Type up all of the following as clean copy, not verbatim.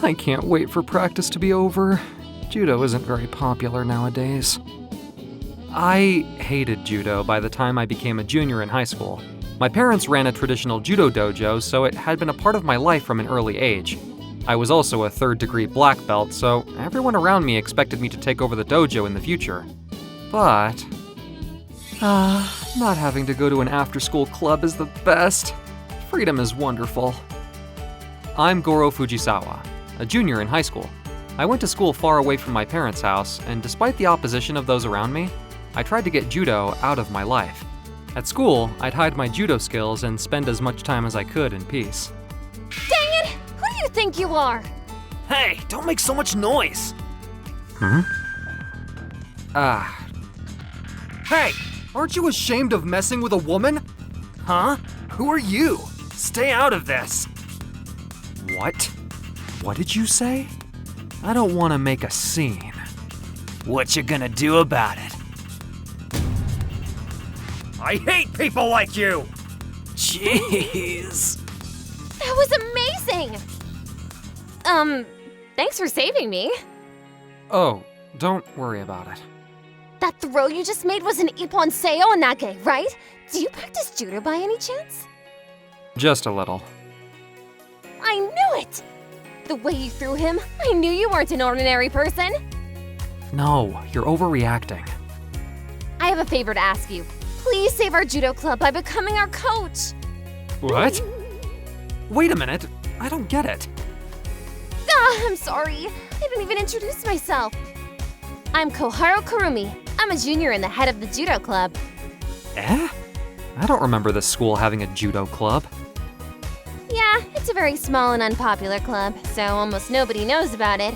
I can't wait for practice to be over. Judo isn't very popular nowadays. I hated judo by the time I became a junior in high school. My parents ran a traditional judo dojo, so it had been a part of my life from an early age. I was also a third-degree black belt, so everyone around me expected me to take over the dojo in the future. But not having to go to an after-school club is the best. Freedom is wonderful. I'm Goro Fujisawa, a junior in high school. I went to school far away from my parents' house, and despite the opposition of those around me, I tried to get judo out of my life. At school, I'd hide my judo skills and spend as much time as I could in peace. Dang it! Who do you think you are? Hey, don't make so much noise! Hey, aren't you ashamed of messing with a woman? Huh? Who are you? Stay out of this! What? What did you say? I don't want to make a scene. What you gonna do about it? I hate people like you! Jeez. That was amazing! Thanks for saving me. Oh, don't worry about it. That throw you just made was an ippon seo nage, right? Do you practice judo by any chance? Just a little. I knew it! The way you threw him, I knew you weren't an ordinary person. No, you're overreacting. I have a favor to ask you. Please save our judo club by becoming our coach. What? Wait a minute, I don't get it. I'm sorry. I didn't even introduce myself. I'm Koharu Kurumi. I'm a junior and the head of the judo club. Eh? I don't remember this school having a judo club. Yeah, it's a very small and unpopular club, so almost nobody knows about it.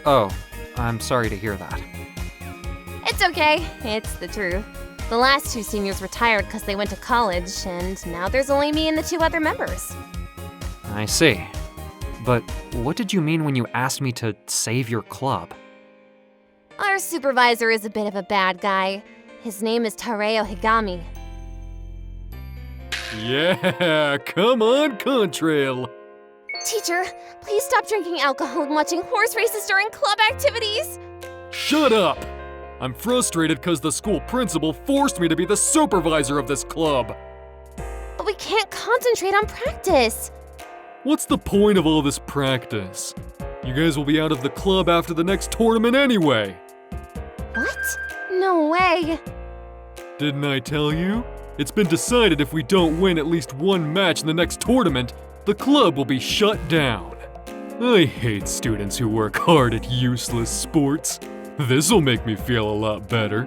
Oh, I'm sorry to hear that. It's okay. It's the truth. The last two seniors retired because they went to college, and now there's only me and the two other members. I see. But what did you mean when you asked me to save your club? Our supervisor is a bit of a bad guy. His name is Tareo Higami. Yeah, come on, Contrail. Teacher, please stop drinking alcohol and watching horse races during club activities. Shut up! I'm frustrated because the school principal forced me to be the supervisor of this club. But we can't concentrate on practice. What's the point of all this practice? You guys will be out of the club after the next tournament anyway. What? No way. Didn't I tell you? It's been decided if we don't win at least one match in the next tournament, the club will be shut down. I hate students who work hard at useless sports. This'll make me feel a lot better.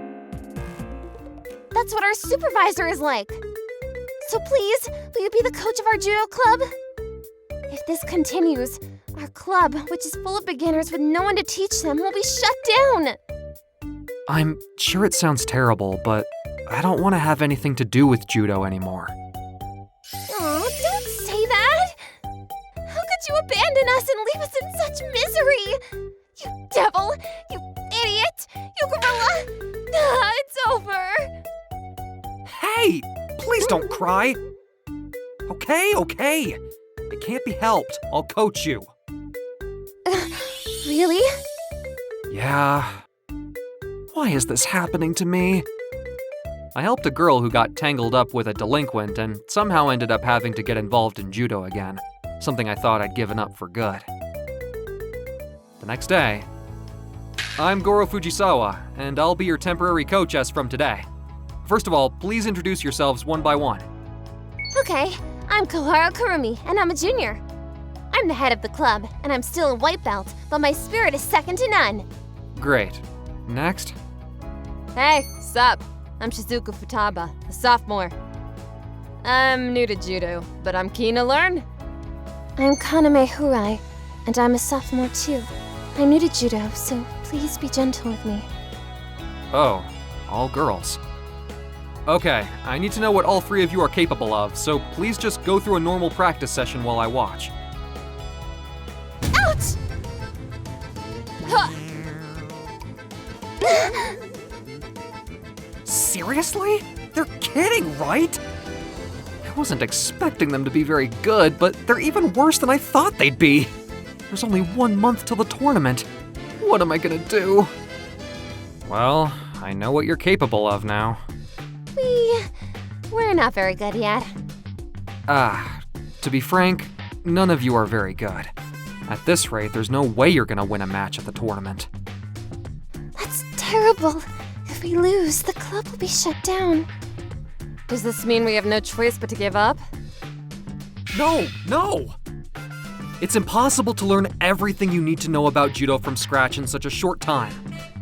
That's what our supervisor is like. So please, will you be the coach of our judo club? If this continues, our club, which is full of beginners with no one to teach them, will be shut down. I'm sure it sounds terrible, but I don't want to have anything to do with judo anymore. Oh, don't say that! How could you abandon us and leave us in such misery? You devil! You idiot! You gorilla! It's over! Hey! Please don't cry! Okay. It can't be helped. I'll coach you. Really? Yeah. Why is this happening to me? I helped a girl who got tangled up with a delinquent and somehow ended up having to get involved in judo again, something I thought I'd given up for good. The next day, I'm Goro Fujisawa, and I'll be your temporary coach as from today. First of all, please introduce yourselves one by one. Okay, I'm Koharu Kurumi, and I'm a junior. I'm the head of the club, and I'm still a white belt, but my spirit is second to none. Great. Next? Hey, sup? I'm Shizuku Futaba, a sophomore. I'm new to judo, but I'm keen to learn. I'm Kaname Hurai, and I'm a sophomore too. I'm new to judo, so please be gentle with me. Oh, all girls. Okay, I need to know what all three of you are capable of, so please just go through a normal practice session while I watch. Ouch! Huh. Seriously? They're kidding, right? I wasn't expecting them to be very good, but they're even worse than I thought they'd be. There's only 1 month till the tournament. What am I gonna do? Well, I know what you're capable of now. We're not very good yet. To be frank, none of you are very good. At this rate, there's no way you're gonna win a match at the tournament. That's terrible. If we lose, the club will be shut down. Does this mean we have no choice but to give up? No! It's impossible to learn everything you need to know about judo from scratch in such a short time.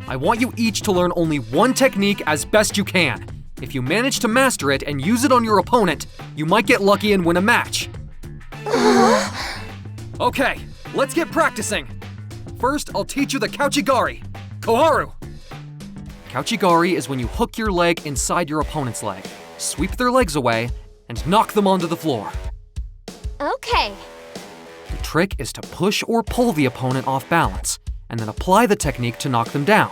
I want you each to learn only one technique as best you can. If you manage to master it and use it on your opponent, you might get lucky and win a match. Okay, let's get practicing. First, I'll teach you the Kouchigari. Koharu! Kouchigari is when you hook your leg inside your opponent's leg, sweep their legs away, and knock them onto the floor. Okay. The trick is to push or pull the opponent off balance, and then apply the technique to knock them down.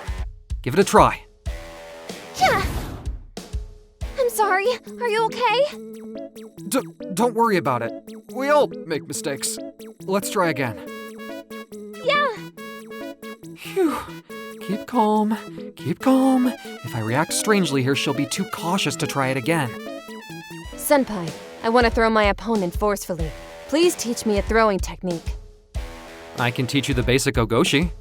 Give it a try. Yeah. I'm sorry. Are you okay? Don't worry about it. We all make mistakes. Let's try again. Yeah. Phew. Keep calm. Keep calm. If I react strangely here, she'll be too cautious to try it again. Senpai, I want to throw my opponent forcefully. Please teach me a throwing technique. I can teach you the basic ogoshi.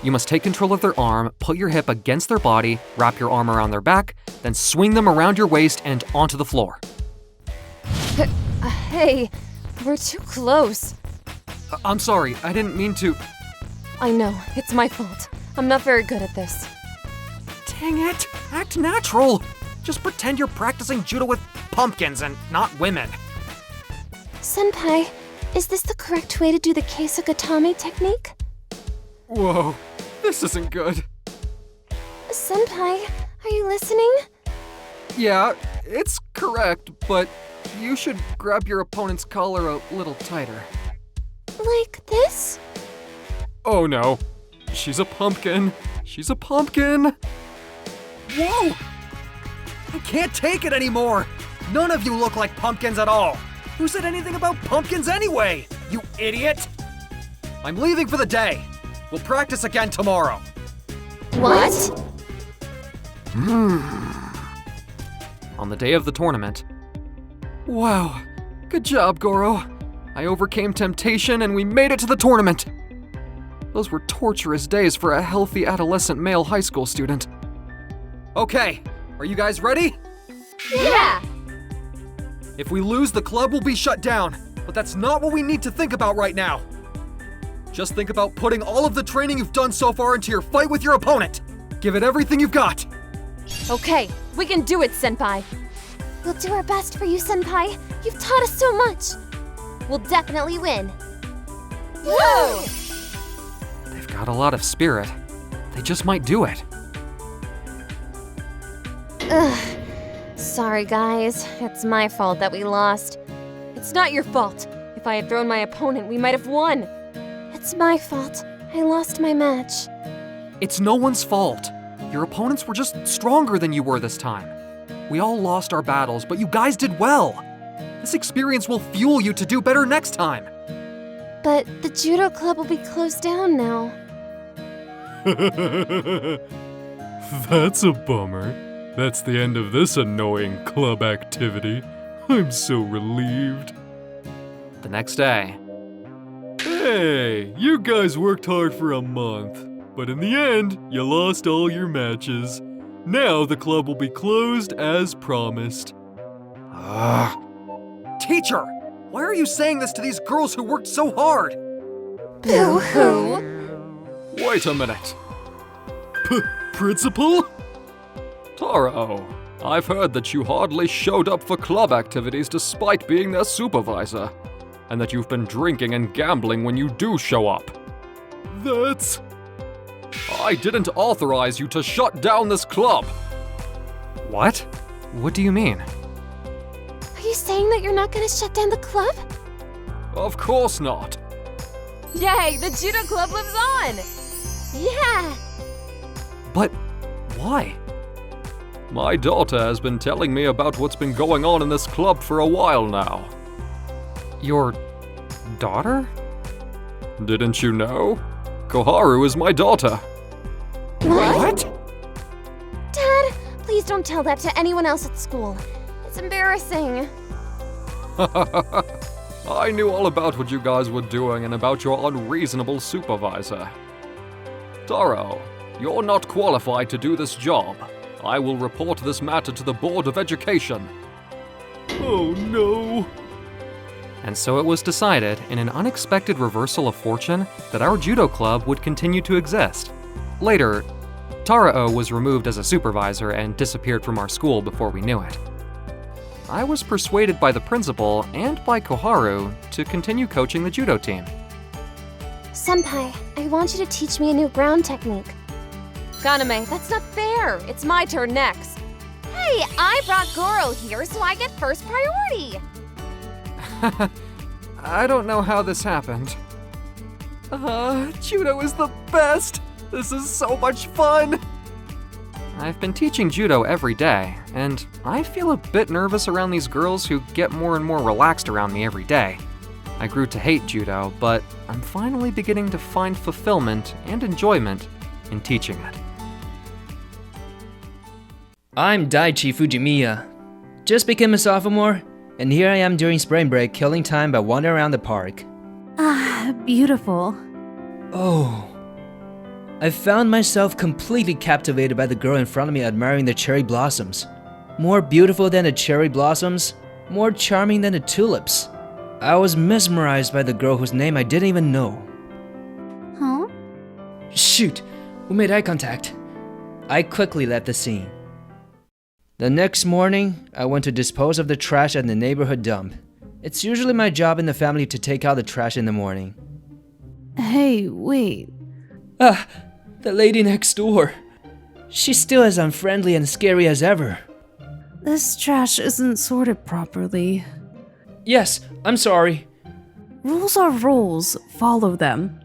You must take control of their arm, put your hip against their body, wrap your arm around their back, then swing them around your waist and onto the floor. Hey, we're too close. I'm sorry, I didn't mean to. I know, it's my fault. I'm not very good at this. Dang it, act natural. Just pretend you're practicing judo with pumpkins and not women. Senpai, is this the correct way to do the Keisagatame technique? Whoa, this isn't good. Senpai, are you listening? Yeah, it's correct, but you should grab your opponent's collar a little tighter. Like this? Oh no, she's a pumpkin. She's a pumpkin. Whoa! I can't take it anymore. None of you look like pumpkins at all. Who said anything about pumpkins anyway? You idiot! I'm leaving for the day. We'll practice again tomorrow. What? On the day of the tournament. Wow, good job, Goro. I overcame temptation and we made it to the tournament. Those were torturous days for a healthy adolescent male high school student. Okay, are you guys ready? Yeah! If we lose, the club will be shut down, but that's not what we need to think about right now. Just think about putting all of the training you've done so far into your fight with your opponent. Give it everything you've got. Okay, we can do it, Senpai. We'll do our best for you, Senpai. You've taught us so much. We'll definitely win. Whoa! They've got a lot of spirit. They just might do it. Ugh. Sorry, guys. It's my fault that we lost. It's not your fault. If I had thrown my opponent, we might have won. It's my fault. I lost my match. It's no one's fault. Your opponents were just stronger than you were this time. We all lost our battles, but you guys did well. This experience will fuel you to do better next time. But the judo club will be closed down now. That's a bummer. That's the end of this annoying club activity. I'm so relieved. The next day. Hey, you guys worked hard for a month, but in the end, you lost all your matches. Now the club will be closed as promised. Teacher, why are you saying this to these girls who worked so hard? Boo-hoo. Wait a minute. Principal? Taro, I've heard that you hardly showed up for club activities despite being their supervisor, and that you've been drinking and gambling when you do show up. That's... I didn't authorize you to shut down this club. What? What do you mean? Are you saying that you're not gonna shut down the club? Of course not. Yay, the judo club lives on! Yeah! But why? My daughter has been telling me about what's been going on in this club for a while now. Your daughter? Didn't you know? Koharu is my daughter. What? Dad, please don't tell that to anyone else at school. It's embarrassing. I knew all about what you guys were doing and about your unreasonable supervisor. Taro, you're not qualified to do this job. I will report this matter to the Board of Education. Oh no. And so it was decided, in an unexpected reversal of fortune, that our judo club would continue to exist. Later, Tarao was removed as a supervisor and disappeared from our school before we knew it. I was persuaded by the principal and by Koharu to continue coaching the judo team. Senpai, I want you to teach me a new ground technique. Kaname, that's not fair. It's my turn next. Hey, I brought Goro here, so I get first priority. I don't know how this happened. Judo is the best! This is so much fun! I've been teaching judo every day, and I feel a bit nervous around these girls who get more and more relaxed around me every day. I grew to hate judo, but I'm finally beginning to find fulfillment and enjoyment in teaching it. I'm Daichi Fujimiya. Just became a sophomore, and here I am during spring break killing time by wandering around the park. Ah, beautiful. Oh. I found myself completely captivated by the girl in front of me admiring the cherry blossoms. More beautiful than the cherry blossoms, more charming than the tulips. I was mesmerized by the girl whose name I didn't even know. Huh? Shoot, we made eye contact. I quickly left the scene. The next morning, I went to dispose of the trash at the neighborhood dump. It's usually my job in the family to take out the trash in the morning. Hey, wait. Ah, the lady next door. She's still as unfriendly and scary as ever. This trash isn't sorted properly. Yes, I'm sorry. Rules are rules. Follow them.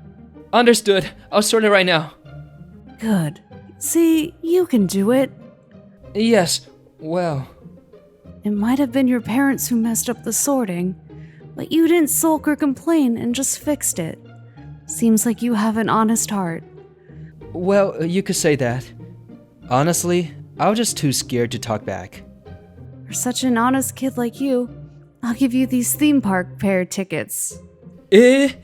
Understood. I'll sort it right now. Good. See, you can do it. Yes, well... It might have been your parents who messed up the sorting, but you didn't sulk or complain and just fixed it. Seems like you have an honest heart. Well, you could say that. Honestly, I was just too scared to talk back. For such an honest kid like you, I'll give you these theme park pair tickets. Eh?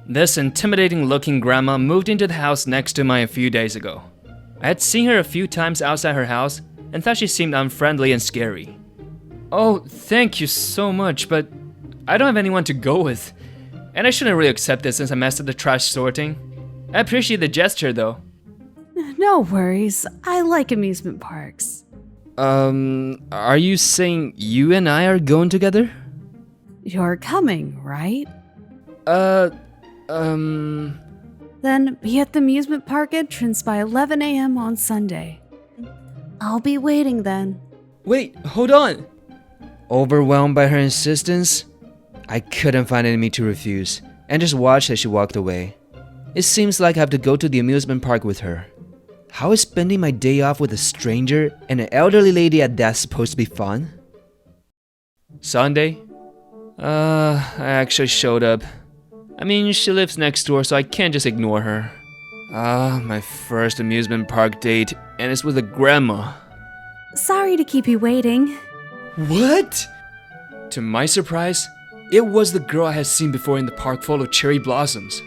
This intimidating-looking grandma moved into the house next to mine a few days ago. I had seen her a few times outside her house and thought she seemed unfriendly and scary. Oh, thank you so much, but I don't have anyone to go with. And I shouldn't really accept this since I messed up the trash sorting. I appreciate the gesture, though. No worries. I like amusement parks. Are you saying you and I are going together? You're coming, right? Then be at the amusement park entrance by 11 a.m. on Sunday. I'll be waiting then. Wait, hold on! Overwhelmed by her insistence, I couldn't find it in me to refuse, and just watched as she walked away. It seems like I have to go to the amusement park with her. How is spending my day off with a stranger and an elderly lady at that supposed to be fun? Sunday? I actually showed up. I mean, she lives next door, so I can't just ignore her. My first amusement park date, and it's with a grandma. Sorry to keep you waiting. What? To my surprise, it was the girl I had seen before in the park full of cherry blossoms.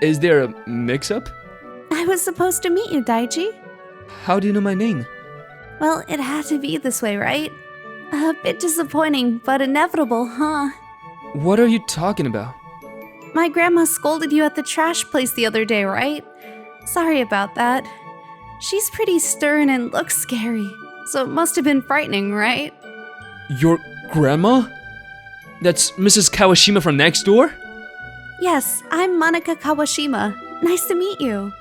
Is there a mix-up? I was supposed to meet you, Daichi. How do you know my name? Well, it had to be this way, right? A bit disappointing, but inevitable, huh? What are you talking about? My grandma scolded you at the trash place the other day, right? Sorry about that. She's pretty stern and looks scary, so it must have been frightening, right? Your grandma? That's Mrs. Kawashima from next door? Yes, I'm Monica Kawashima. Nice to meet you.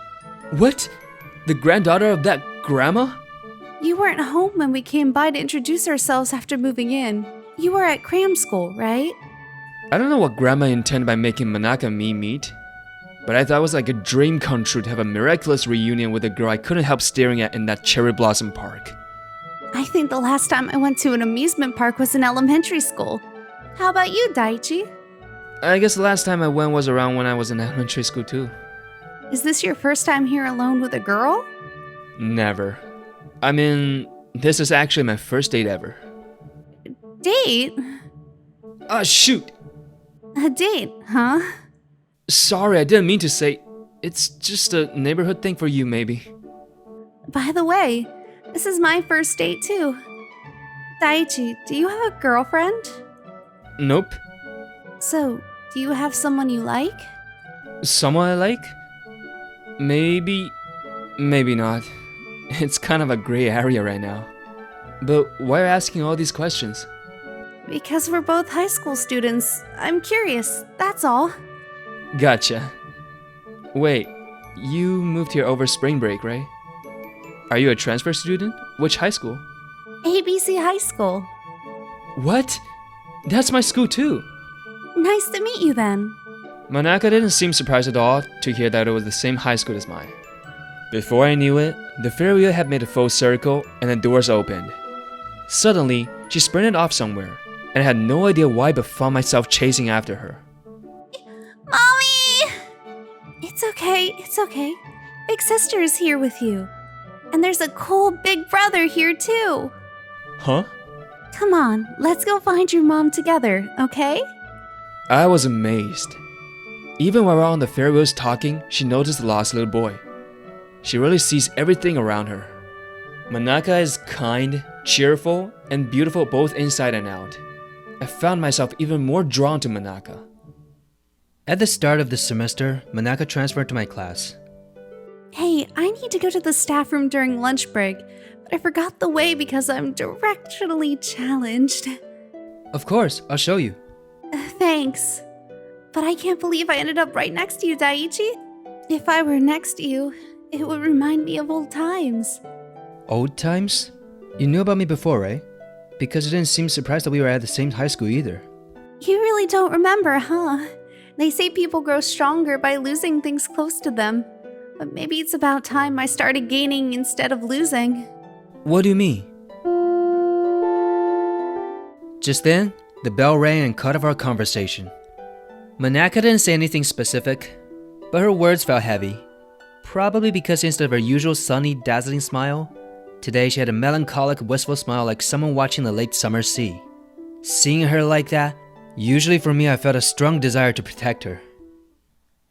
What? The granddaughter of that grandma? You weren't home when we came by to introduce ourselves after moving in. You were at cram school, right? I don't know what grandma intended by making Manaka and me meet, but I thought it was like a dream come true to have a miraculous reunion with a girl I couldn't help staring at in that cherry blossom park. I think the last time I went to an amusement park was in elementary school. How about you, Daichi? I guess the last time I went was around when I was in elementary school too. Is this your first time here alone with a girl? Never. I mean, this is actually my first date ever. Date? Ah, shoot! A date, huh? Sorry, I didn't mean to say. It's just a neighborhood thing for you, maybe. By the way, this is my first date too. Daichi, do you have a girlfriend? Nope. So, do you have someone you like? Someone I like? Maybe. Maybe not. It's kind of a gray area right now. But why are you asking all these questions? Because we're both high school students. I'm curious, that's all. Gotcha. Wait, you moved here over spring break, right? Are you a transfer student? Which high school? ABC High School. What? That's my school too. Nice to meet you then. Manaka didn't seem surprised at all to hear that it was the same high school as mine. Before I knew it, the Ferris wheel had made a full circle and the doors opened. Suddenly, she sprinted off somewhere, and I had no idea why but found myself chasing after her. Mommy! It's okay. Big sister is here with you. And there's a cool big brother here too. Huh? Come on, let's go find your mom together, okay? I was amazed. Even while we were on the Ferris wheels talking, she noticed the lost little boy. She really sees everything around her. Manaka is kind, cheerful, and beautiful both inside and out. I found myself even more drawn to Manaka. At the start of this semester, Manaka transferred to my class. Hey, I need to go to the staff room during lunch break, but I forgot the way because I'm directionally challenged. Of course, I'll show you. Thanks. But I can't believe I ended up right next to you, Daichi. If I were next to you, it would remind me of old times. Old times? You knew about me before, right? Because you didn't seem surprised that we were at the same high school either. You really don't remember, huh? They say people grow stronger by losing things close to them. But maybe it's about time I started gaining instead of losing. What do you mean? Just then, the bell rang and cut off our conversation. Manaka didn't say anything specific, but her words felt heavy. Probably because instead of her usual sunny, dazzling smile, today she had a melancholic, wistful smile like someone watching the late summer sea. Seeing her like that, usually for me I felt a strong desire to protect her.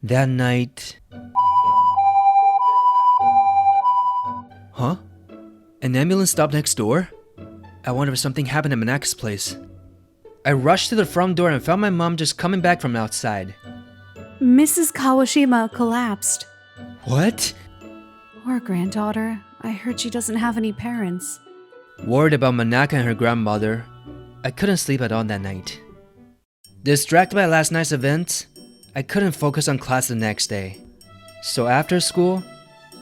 That night... Huh? An ambulance stopped next door? I wonder if something happened at Manaka's place. I rushed to the front door and found my mom just coming back from outside. Mrs. Kawashima collapsed. What? Poor granddaughter. I heard she doesn't have any parents. Worried about Manaka and her grandmother, I couldn't sleep at all that night. Distracted by last night's events, I couldn't focus on class the next day. So after school,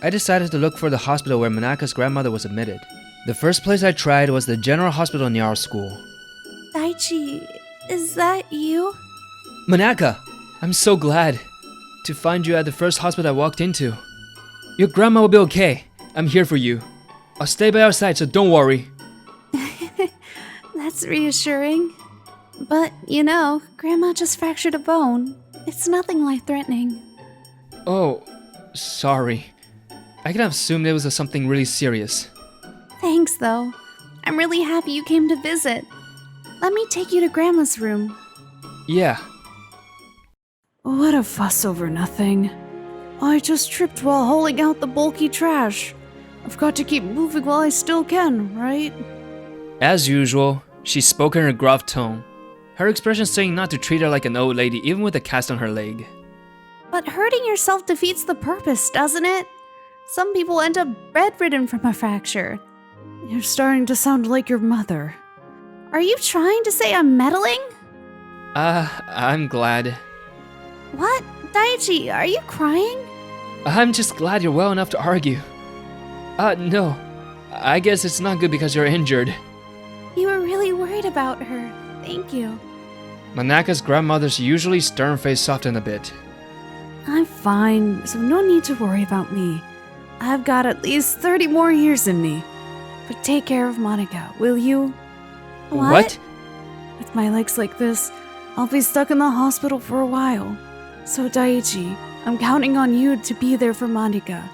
I decided to look for the hospital where Manaka's grandmother was admitted. The first place I tried was the general hospital near our school. Daichi, is that you? Manaka, I'm so glad to find you at the first hospital I walked into. Your grandma will be okay. I'm here for you. I'll stay by your side, so don't worry. That's reassuring. But, you know, Grandma just fractured a bone. It's nothing life-threatening. Oh, sorry. I could have assumed it was something really serious. Thanks, though. I'm really happy you came to visit. Let me take you to Grandma's room. Yeah. What a fuss over nothing. I just tripped while hauling out the bulky trash. I've got to keep moving while I still can, right? As usual, she spoke in her gruff tone, her expression saying not to treat her like an old lady even with a cast on her leg. But hurting yourself defeats the purpose, doesn't it? Some people end up bedridden from a fracture. You're starting to sound like your mother. Are you trying to say I'm meddling? I'm glad. What? Daichi, are you crying? I'm just glad you're well enough to argue. No. I guess it's not good because you're injured. You were really worried about her. Thank you. Manaka's grandmother's usually stern face softened a bit. I'm fine, so no need to worry about me. I've got at least 30 more years in me. But take care of Monica, will you? What? With my legs like this, I'll be stuck in the hospital for a while. So Daichi, I'm counting on you to be there for Monica.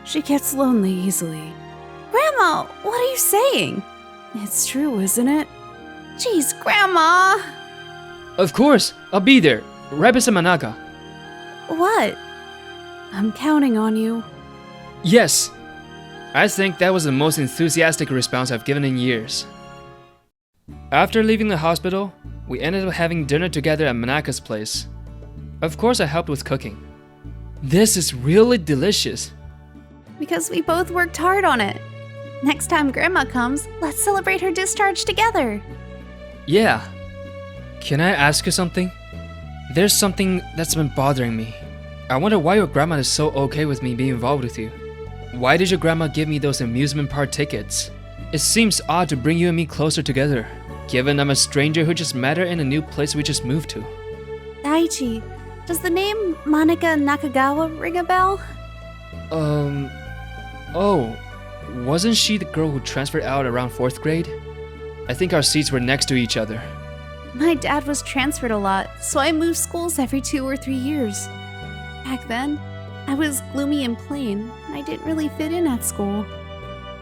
She gets lonely easily. Grandma, what are you saying? It's true, isn't it? Jeez, Grandma! Of course, I'll be there, right beside Manaka. What? I'm counting on you. Yes! I think that was the most enthusiastic response I've given in years. After leaving the hospital, we ended up having dinner together at Manaka's place. Of course, I helped with cooking. This is really delicious. Because we both worked hard on it. Next time Grandma comes, let's celebrate her discharge together. Yeah. Can I ask you something? There's something that's been bothering me. I wonder why your grandma is so okay with me being involved with you. Why did your grandma give me those amusement park tickets? It seems odd to bring you and me closer together, given I'm a stranger who just met her in a new place we just moved to. Daichi, does the name Monica Nakagawa ring a bell? Oh, wasn't she the girl who transferred out around 4th grade? I think our seats were next to each other. My dad was transferred a lot, so I moved schools every 2 or 3 years. Back then, I was gloomy and plain, and I didn't really fit in at school.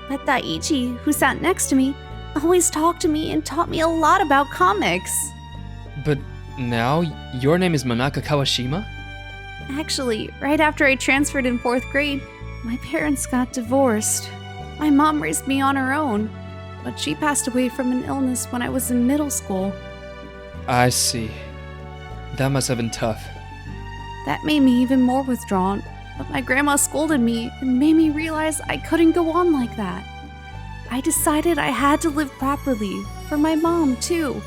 But Daichi, who sat next to me, always talked to me and taught me a lot about comics. But now, your name is Manaka Kawashima? Actually, right after I transferred in 4th grade, my parents got divorced. My mom raised me on her own, but she passed away from an illness when I was in middle school. I see. That must have been tough. That made me even more withdrawn, but my grandma scolded me and made me realize I couldn't go on like that. I decided I had to live properly, for my mom too.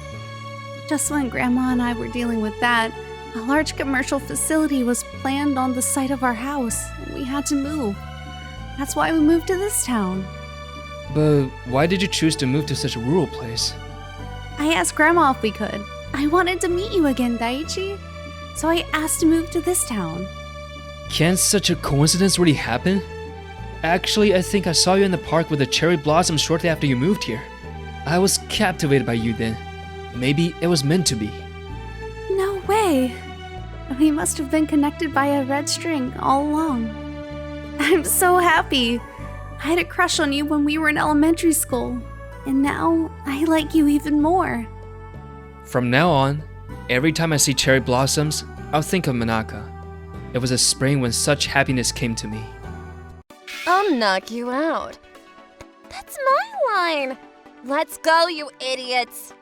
Just when Grandma and I were dealing with that, a large commercial facility was planned on the site of our house, and we had to move. That's why we moved to this town. But why did you choose to move to such a rural place? I asked Grandma if we could. I wanted to meet you again, Daichi. So I asked to move to this town. Can such a coincidence really happen? Actually, I think I saw you in the park with the cherry blossoms shortly after you moved here. I was captivated by you then. Maybe it was meant to be. No way. We must have been connected by a red string all along. I'm so happy. I had a crush on you when we were in elementary school, and now I like you even more. From now on, every time I see cherry blossoms, I'll think of Manaka. It was a spring when such happiness came to me. I'll knock you out. That's my line. Let's go, you idiots.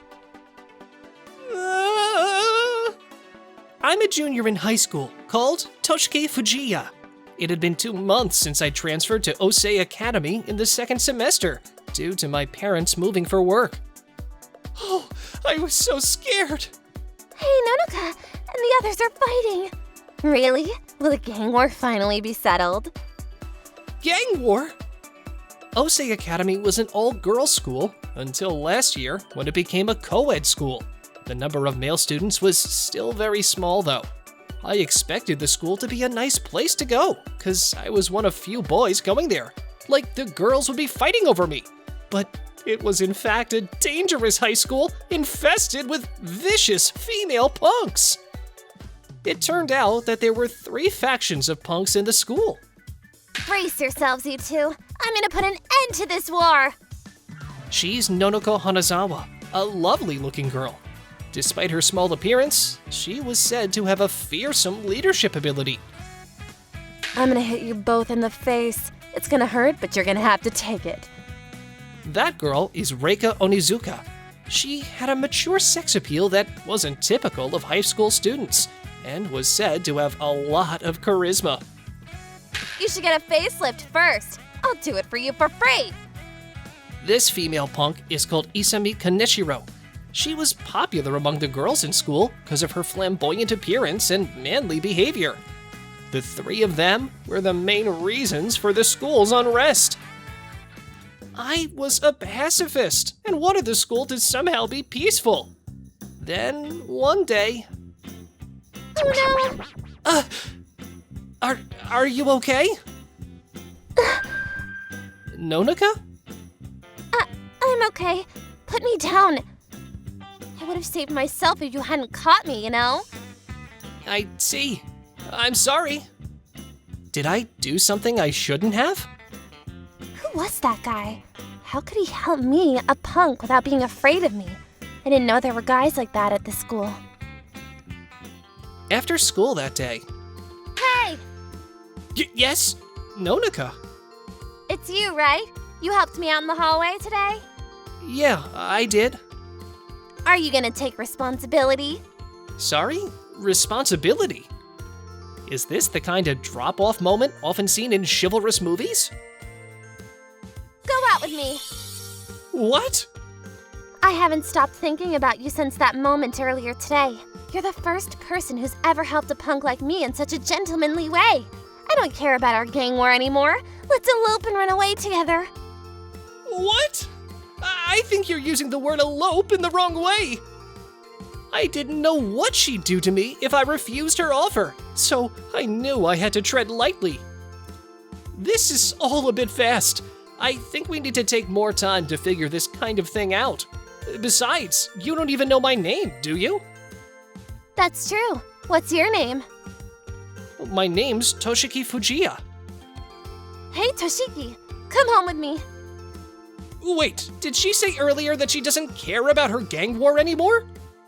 I'm a junior in high school, called Toshiki Fujiya. It had been 2 months since I transferred to Osei Academy in the 2nd semester, due to my parents moving for work. Oh, I was so scared. Hey, Nonoka, and the others are fighting. Really? Will the gang war finally be settled? Gang war? Osei Academy was an all-girls school until last year when it became a co-ed school. The number of male students was still very small though. I expected the school to be a nice place to go, cause I was one of few boys going there. Like the girls would be fighting over me. But it was in fact a dangerous high school infested with vicious female punks. It turned out that there were 3 factions of punks in the school. Brace yourselves, you two. I'm gonna put an end to this war. She's Nonoko Hanazawa, a lovely-looking girl. Despite her small appearance, she was said to have a fearsome leadership ability. I'm gonna hit you both in the face. It's gonna hurt, but you're gonna have to take it. That girl is Reika Onizuka. She had a mature sex appeal that wasn't typical of high school students, and was said to have a lot of charisma. You should get a facelift first. I'll do it for you for free. This female punk is called Isami Kaneshiro. She was popular among the girls in school because of her flamboyant appearance and manly behavior. The 3 of them were the main reasons for the school's unrest. I was a pacifist and wanted the school to somehow be peaceful. Then, one day... Oh no! Are you okay? Nonoka? I'm okay. Put me down. I would have saved myself if you hadn't caught me, you know? I see. I'm sorry. Did I do something I shouldn't have? Who was that guy? How could he help me, a punk, without being afraid of me? I didn't know there were guys like that at the school. After school that day. Hey! Yes, Nonika. It's you, right? You helped me out in the hallway today? Yeah, I did. Are you gonna take responsibility? Sorry? Responsibility? Is this the kind of drop-off moment often seen in chivalrous movies? Go out with me. What? I haven't stopped thinking about you since that moment earlier today. You're the first person who's ever helped a punk like me in such a gentlemanly way. I don't care about our gang war anymore. Let's elope and run away together. What? I think you're using the word elope in the wrong way. I didn't know what she'd do to me if I refused her offer, so I knew I had to tread lightly. This is all a bit fast. I think we need to take more time to figure this kind of thing out. Besides, you don't even know my name, do you? That's true. What's your name? My name's Toshiki Fujiya. Hey, Toshiki. Come home with me. Wait, did she say earlier that she doesn't care about her gang war anymore?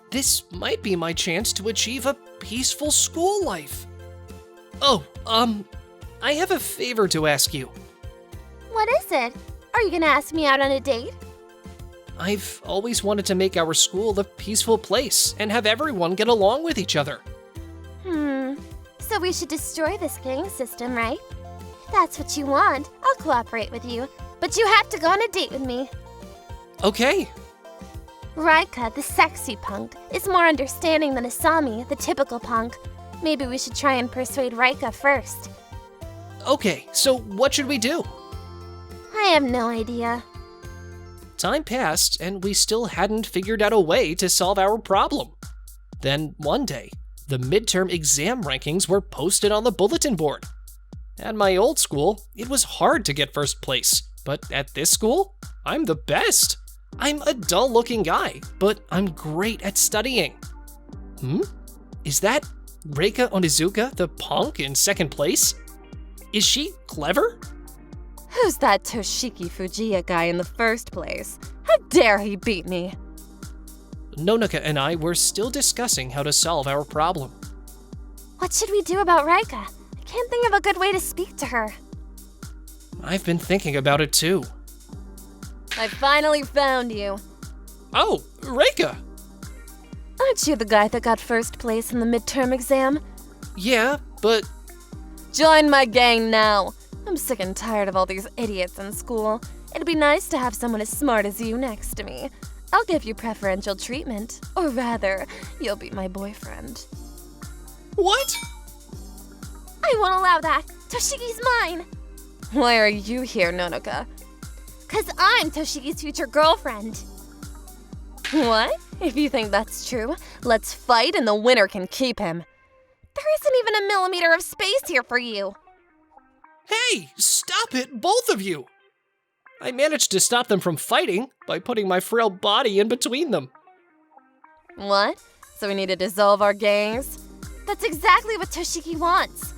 This might be my chance to achieve a peaceful school life. Oh, I have a favor to ask you. What is it? Are you gonna ask me out on a date? I've always wanted to make our school a peaceful place and have everyone get along with each other. So we should destroy this gang system, right? If that's what you want, I'll cooperate with you. But you have to go on a date with me. Okay. Raika, the sexy punk, is more understanding than Asami, the typical punk. Maybe we should try and persuade Raika first. Okay, so what should we do? I have no idea. Time passed, and we still hadn't figured out a way to solve our problem. Then, one day, the midterm exam rankings were posted on the bulletin board. At my old school, it was hard to get first place, but at this school, I'm the best. I'm a dull-looking guy, but I'm great at studying. Is that Reika Onizuka, the punk, in second place? Is she clever? Who's that Toshiki Fujiya guy in the first place? How dare he beat me? Nonika and I were still discussing how to solve our problem. What should we do about Raika? I can't think of a good way to speak to her. I've been thinking about it too. I finally found you. Oh, Reika! Aren't you the guy that got first place in the midterm exam? Yeah, but Join my gang now. I'm sick and tired of all these idiots in school. It'd be nice to have someone as smart as you next to me. I'll give you preferential treatment. Or rather, you'll be my boyfriend. what? I won't allow that. Toshiki's mine. Why are you here, Nonoka? 'Cause I'm Toshiki's future girlfriend. What? If you think that's true, let's fight and the winner can keep him. There isn't even a millimeter of space here for you. Hey, stop it, both of you! I managed to stop them from fighting by putting my frail body in between them. What? So we need to dissolve our gangs? That's exactly what Toshiki wants.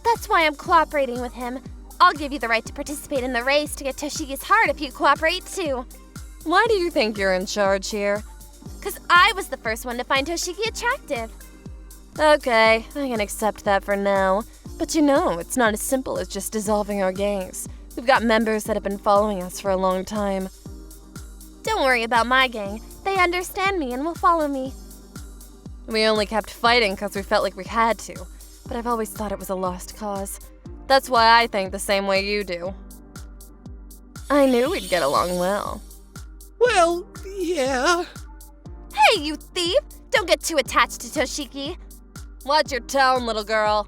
That's why I'm cooperating with him. I'll give you the right to participate in the race to get Toshiki's heart if you cooperate too. Why do you think you're in charge here? 'Cause I was the first one to find Toshiki attractive. Okay, I can accept that for now. But you know, it's not as simple as just dissolving our gangs. We've got members that have been following us for a long time. Don't worry about my gang. They understand me and will follow me. We only kept fighting because we felt like we had to. But I've always thought it was a lost cause. That's why I think the same way you do. I knew we'd get along well. Well, yeah. Hey, you thief! Don't get too attached to Toshiki. Watch your tone, little girl.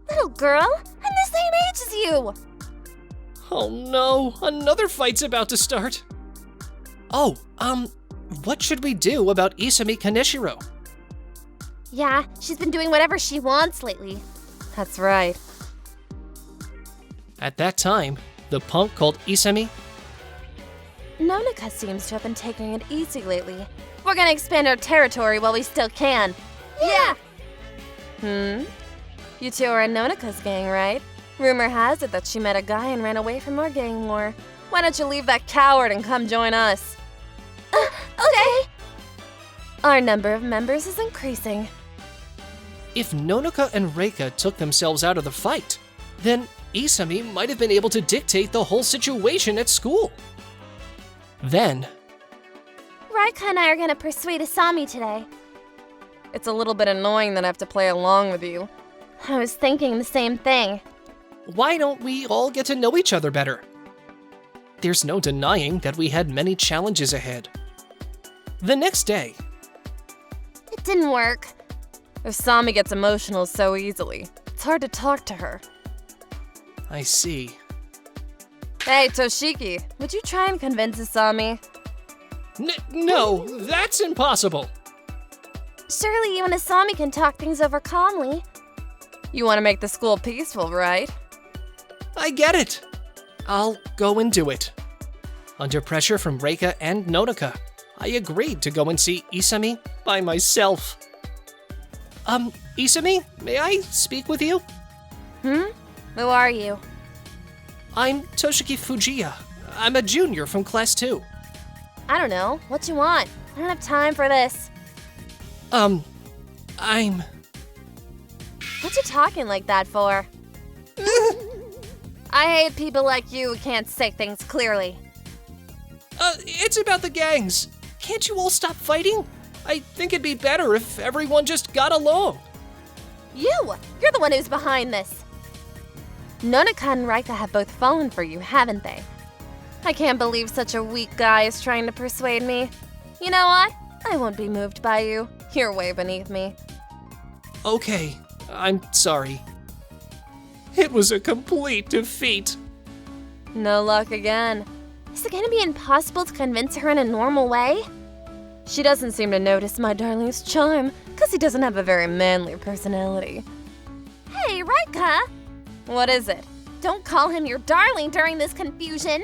Little girl? I'm the same age as you! Oh no, another fight's about to start. Oh, what should we do about Isami Kaneshiro? Yeah, she's been doing whatever she wants lately. That's right. At that time, the punk called Isami. Nonika seems to have been taking it easy lately. We're gonna expand our territory while we still can. Yeah! You two are in Nonaka's gang, right? Rumor has it that she met a guy and ran away from our gang war. Why don't you leave that coward and come join us? Okay. Our number of members is increasing. If Nonaka and Reika took themselves out of the fight, then Isami might have been able to dictate the whole situation at school. Then, Raika and I are gonna persuade Asami today. It's a little bit annoying that I have to play along with you. I was thinking the same thing. why don't we all get to know each other better? There's no denying that we had many challenges ahead. The next day, It didn't work. Asami gets emotional so easily. It's hard to talk to her. I see. Hey, Toshiki, would you try and convince Asami? No, that's impossible. Surely you and Asami can talk things over calmly. You want to make the school peaceful, right? I get it. I'll go and do it. Under pressure from Reika and Nonaka, I agreed to go and see Isami by myself. Isami, may I speak with you? Who are you? I'm Toshiki Fujiya. I'm a junior from class 2. I don't know. What you want? I don't have time for this. I'm... What you talking like that for? I hate people like you who can't say things clearly. It's about the gangs. Can't you all stop fighting? I think it'd be better if everyone just got along. You're the one who's behind this. Nonaka and Raika have both fallen for you, haven't they? I can't believe such a weak guy is trying to persuade me. You know what? I won't be moved by you. You're way beneath me. Okay, I'm sorry. It was a complete defeat. No luck again. Is it gonna be impossible to convince her in a normal way? She doesn't seem to notice my darling's charm, because he doesn't have a very manly personality. Hey, Raika! What is it? Don't call him your darling during this confusion!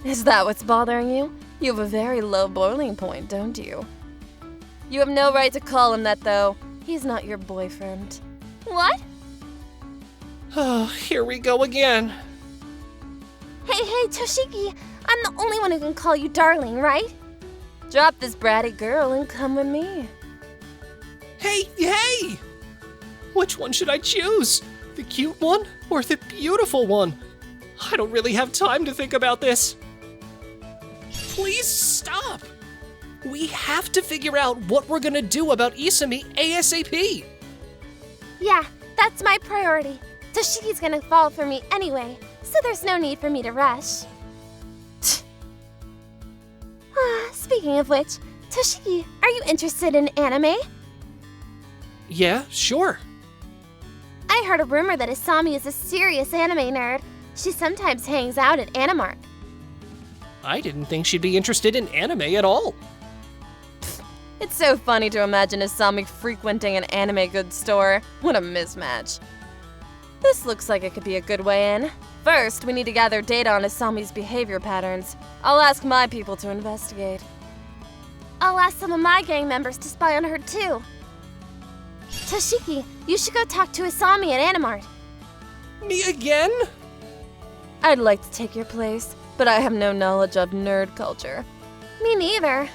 Is that what's bothering you? You have a very low boiling point, don't you? You have no right to call him that, though. He's not your boyfriend. What? Oh, here we go again. Hey, Toshiki! I'm the only one who can call you darling, right? Drop this bratty girl and come with me. Hey! Which one should I choose? The cute one or the beautiful one? I don't really have time to think about this. Please stop! We have to figure out what we're gonna do about Isami ASAP! Yeah, that's my priority. Toshiki's gonna fall for me anyway, so there's no need for me to rush. Speaking of which, Toshiki, are you interested in anime? Yeah, sure. I heard a rumor that Asami is a serious anime nerd. She sometimes hangs out at Animart. I didn't think she'd be interested in anime at all. It's so funny to imagine Asami frequenting an anime goods store. What a mismatch. This looks like it could be a good way in. First, we need to gather data on Asami's behavior patterns. I'll ask my people to investigate. I'll ask some of my gang members to spy on her too. Toshiki, you should go talk to Asami at Animart. Me again? I'd like to take your place, but I have no knowledge of nerd culture. Me neither.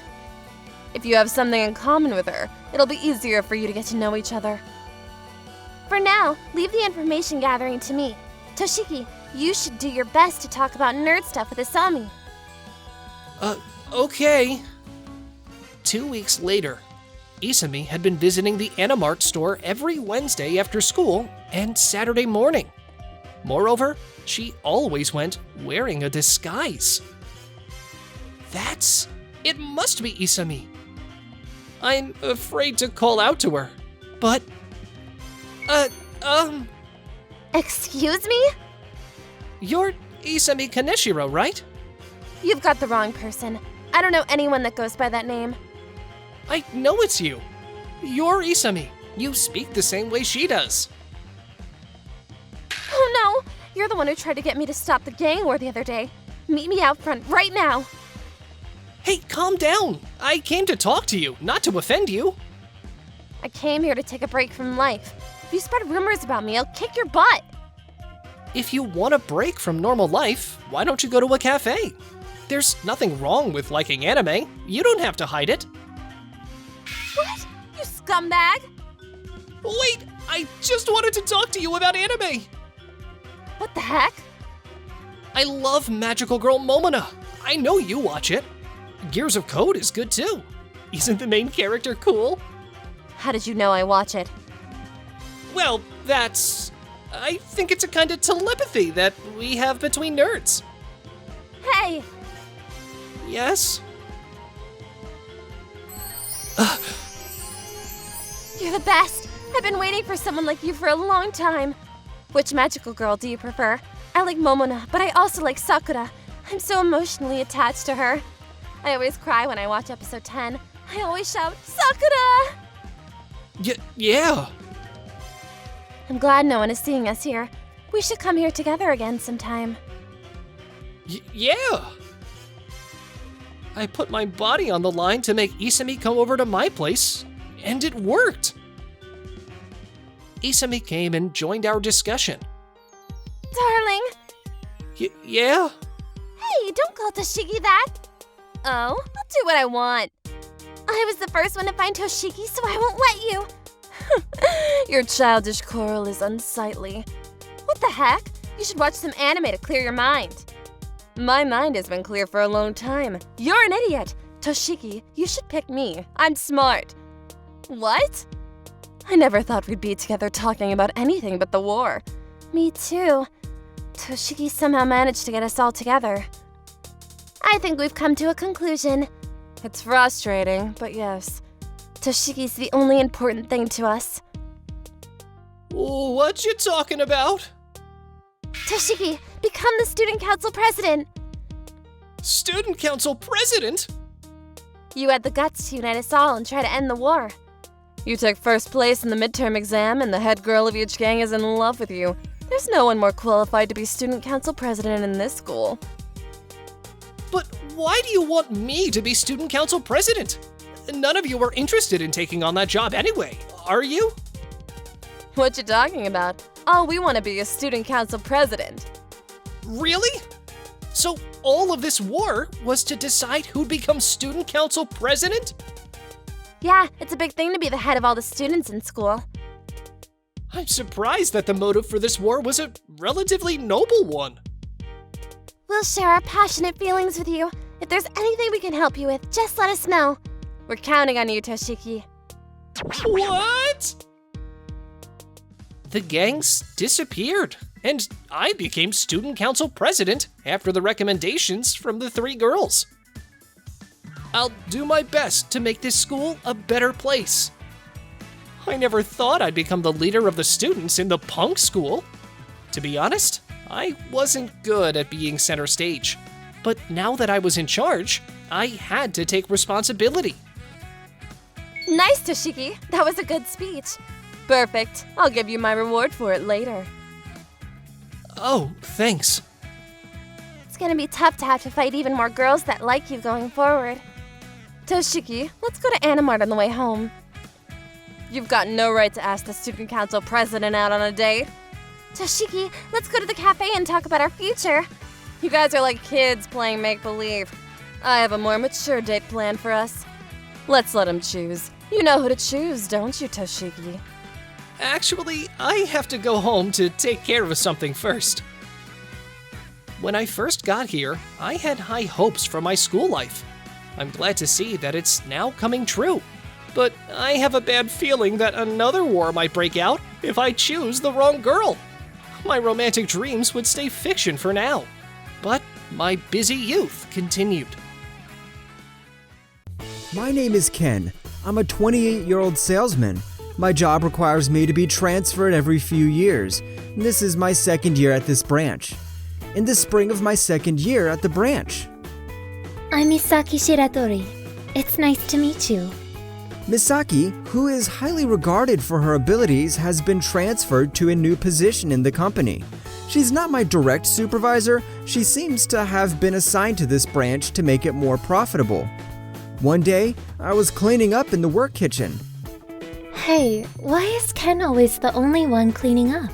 If you have something in common with her, it'll be easier for you to get to know each other. For now, leave the information gathering to me. Toshiki, you should do your best to talk about nerd stuff with Asami. Okay. 2 weeks later, Isami had been visiting the Animart store every Wednesday after school and Saturday morning. Moreover, she always went wearing a disguise. It must be Isami. I'm afraid to call out to her, but... Excuse me? You're Isami Kaneshiro, right? You've got the wrong person. I don't know anyone that goes by that name. I know it's you. You're Isami. You speak the same way she does. Oh no! You're the one who tried to get me to stop the gang war the other day. Meet me out front right now. Hey, calm down. I came to talk to you, not to offend you. I came here to take a break from life. If you spread rumors about me, I'll kick your butt. If you want a break from normal life, why don't you go to a cafe? There's nothing wrong with liking anime. You don't have to hide it. What? You scumbag! Wait, I just wanted to talk to you about anime. What the heck? I love Magical Girl Momona. I know you watch it. Gears of Code is good too. Isn't the main character cool? How did you know I watch it? Well, I think it's a kind of telepathy that we have between nerds. Hey! Yes? You're the best! I've been waiting for someone like you for a long time. Which magical girl do you prefer? I like Momona, but I also like Sakura. I'm so emotionally attached to her. I always cry when I watch episode 10. I always shout, Sakura! Yeah. I'm glad no one is seeing us here. We should come here together again sometime. Yeah. I put my body on the line to make Isami come over to my place, and it worked. Isami came and joined our discussion. Darling! Yeah? Hey, don't call Toshiki that! Oh, I'll do what I want. I was the first one to find Toshiki, so I won't let you. Your childish coral is unsightly. What the heck? You should watch some anime to clear your mind. My mind has been clear for a long time. You're an idiot. Toshiki, you should pick me. I'm smart. What? I never thought we'd be together talking about anything but the war. Me too. Toshiki somehow managed to get us all together. I think we've come to a conclusion. It's frustrating, but yes. Toshiki's the only important thing to us. What you talking about? Toshiki, become the student council president. Student council president? You had the guts to unite us all and try to end the war. You took first place in the midterm exam, and the head girl of each gang is in love with you. There's no one more qualified to be student council president in this school. But why do you want me to be student council president? None of you are interested in taking on that job anyway, are you? What you talking about? All we want to be is student council president. Really? So all of this war was to decide who'd become student council president? Yeah, it's a big thing to be the head of all the students in school. I'm surprised that the motive for this war was a relatively noble one. We'll share our passionate feelings with you. If there's anything we can help you with, just let us know. We're counting on you, Toshiki. What? The gangs disappeared, and I became student council president after the recommendations from the three girls. I'll do my best to make this school a better place. I never thought I'd become the leader of the students in the punk school. To be honest, I wasn't good at being center stage. But now that I was in charge, I had to take responsibility. Nice, Toshiki. That was a good speech. Perfect. I'll give you my reward for it later. Oh, thanks. It's gonna be tough to have to fight even more girls that like you going forward. Toshiki, let's go to Animart on the way home. You've got no right to ask the student council president out on a date. Toshiki, let's go to the cafe and talk about our future. You guys are like kids playing make-believe. I have a more mature date planned for us. Let's let him choose. You know who to choose, don't you, Toshiki? Actually, I have to go home to take care of something first. When I first got here, I had high hopes for my school life. I'm glad to see that it's now coming true. But I have a bad feeling that another war might break out if I choose the wrong girl. My romantic dreams would stay fiction for now. But my busy youth continued. My name is Ken. I'm a 28-year-old salesman. My job requires me to be transferred every few years. This is my second year at this branch. In the spring of my second year at the branch. I'm Misaki Shiratori. It's nice to meet you. Misaki, who is highly regarded for her abilities, has been transferred to a new position in the company. She's not my direct supervisor. She seems to have been assigned to this branch to make it more profitable. One day, I was cleaning up in the work kitchen. Hey, why is Ken always the only one cleaning up?